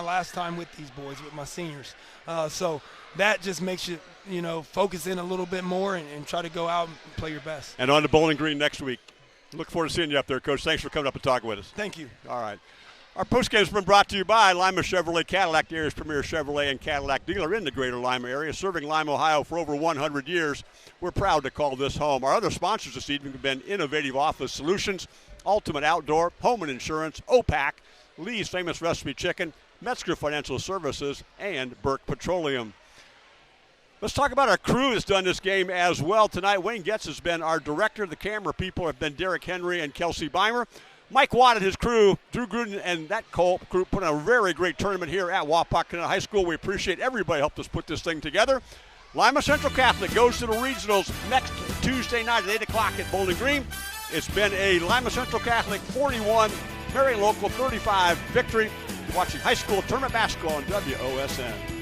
Speaker 3: last time with these boys, with my seniors. So that just makes you, focus in a little bit more and try to go out and play your best.
Speaker 1: And on to Bowling Green next week. Look forward to seeing you up there, Coach. Thanks for coming up and talking with us.
Speaker 3: Thank you.
Speaker 1: All right. Our postgame has been brought to you by Lima Chevrolet Cadillac, the area's premier Chevrolet and Cadillac dealer in the greater Lima area, serving Lima, Ohio for over 100 years. We're proud to call this home. Our other sponsors this evening have been Innovative Office Solutions, Ultimate Outdoor, Home and Insurance, OPAC, Lee's Famous Recipe Chicken, Metzger Financial Services, and Burke Petroleum. Let's talk about our crew that's done this game as well tonight. Wayne Getz has been our director. The camera people have been Derek Henry and Kelsey Beimer. Mike Watt and his crew, Drew Gruden and that crew put on a very great tournament here at Wapakoneta High School. We appreciate everybody helped us put this thing together. Lima Central Catholic goes to the regionals next Tuesday night at 8 o'clock at Bowling Green. It's been a Lima Central Catholic 41, Marion Local 35 victory. You're watching high school tournament basketball on WOSN.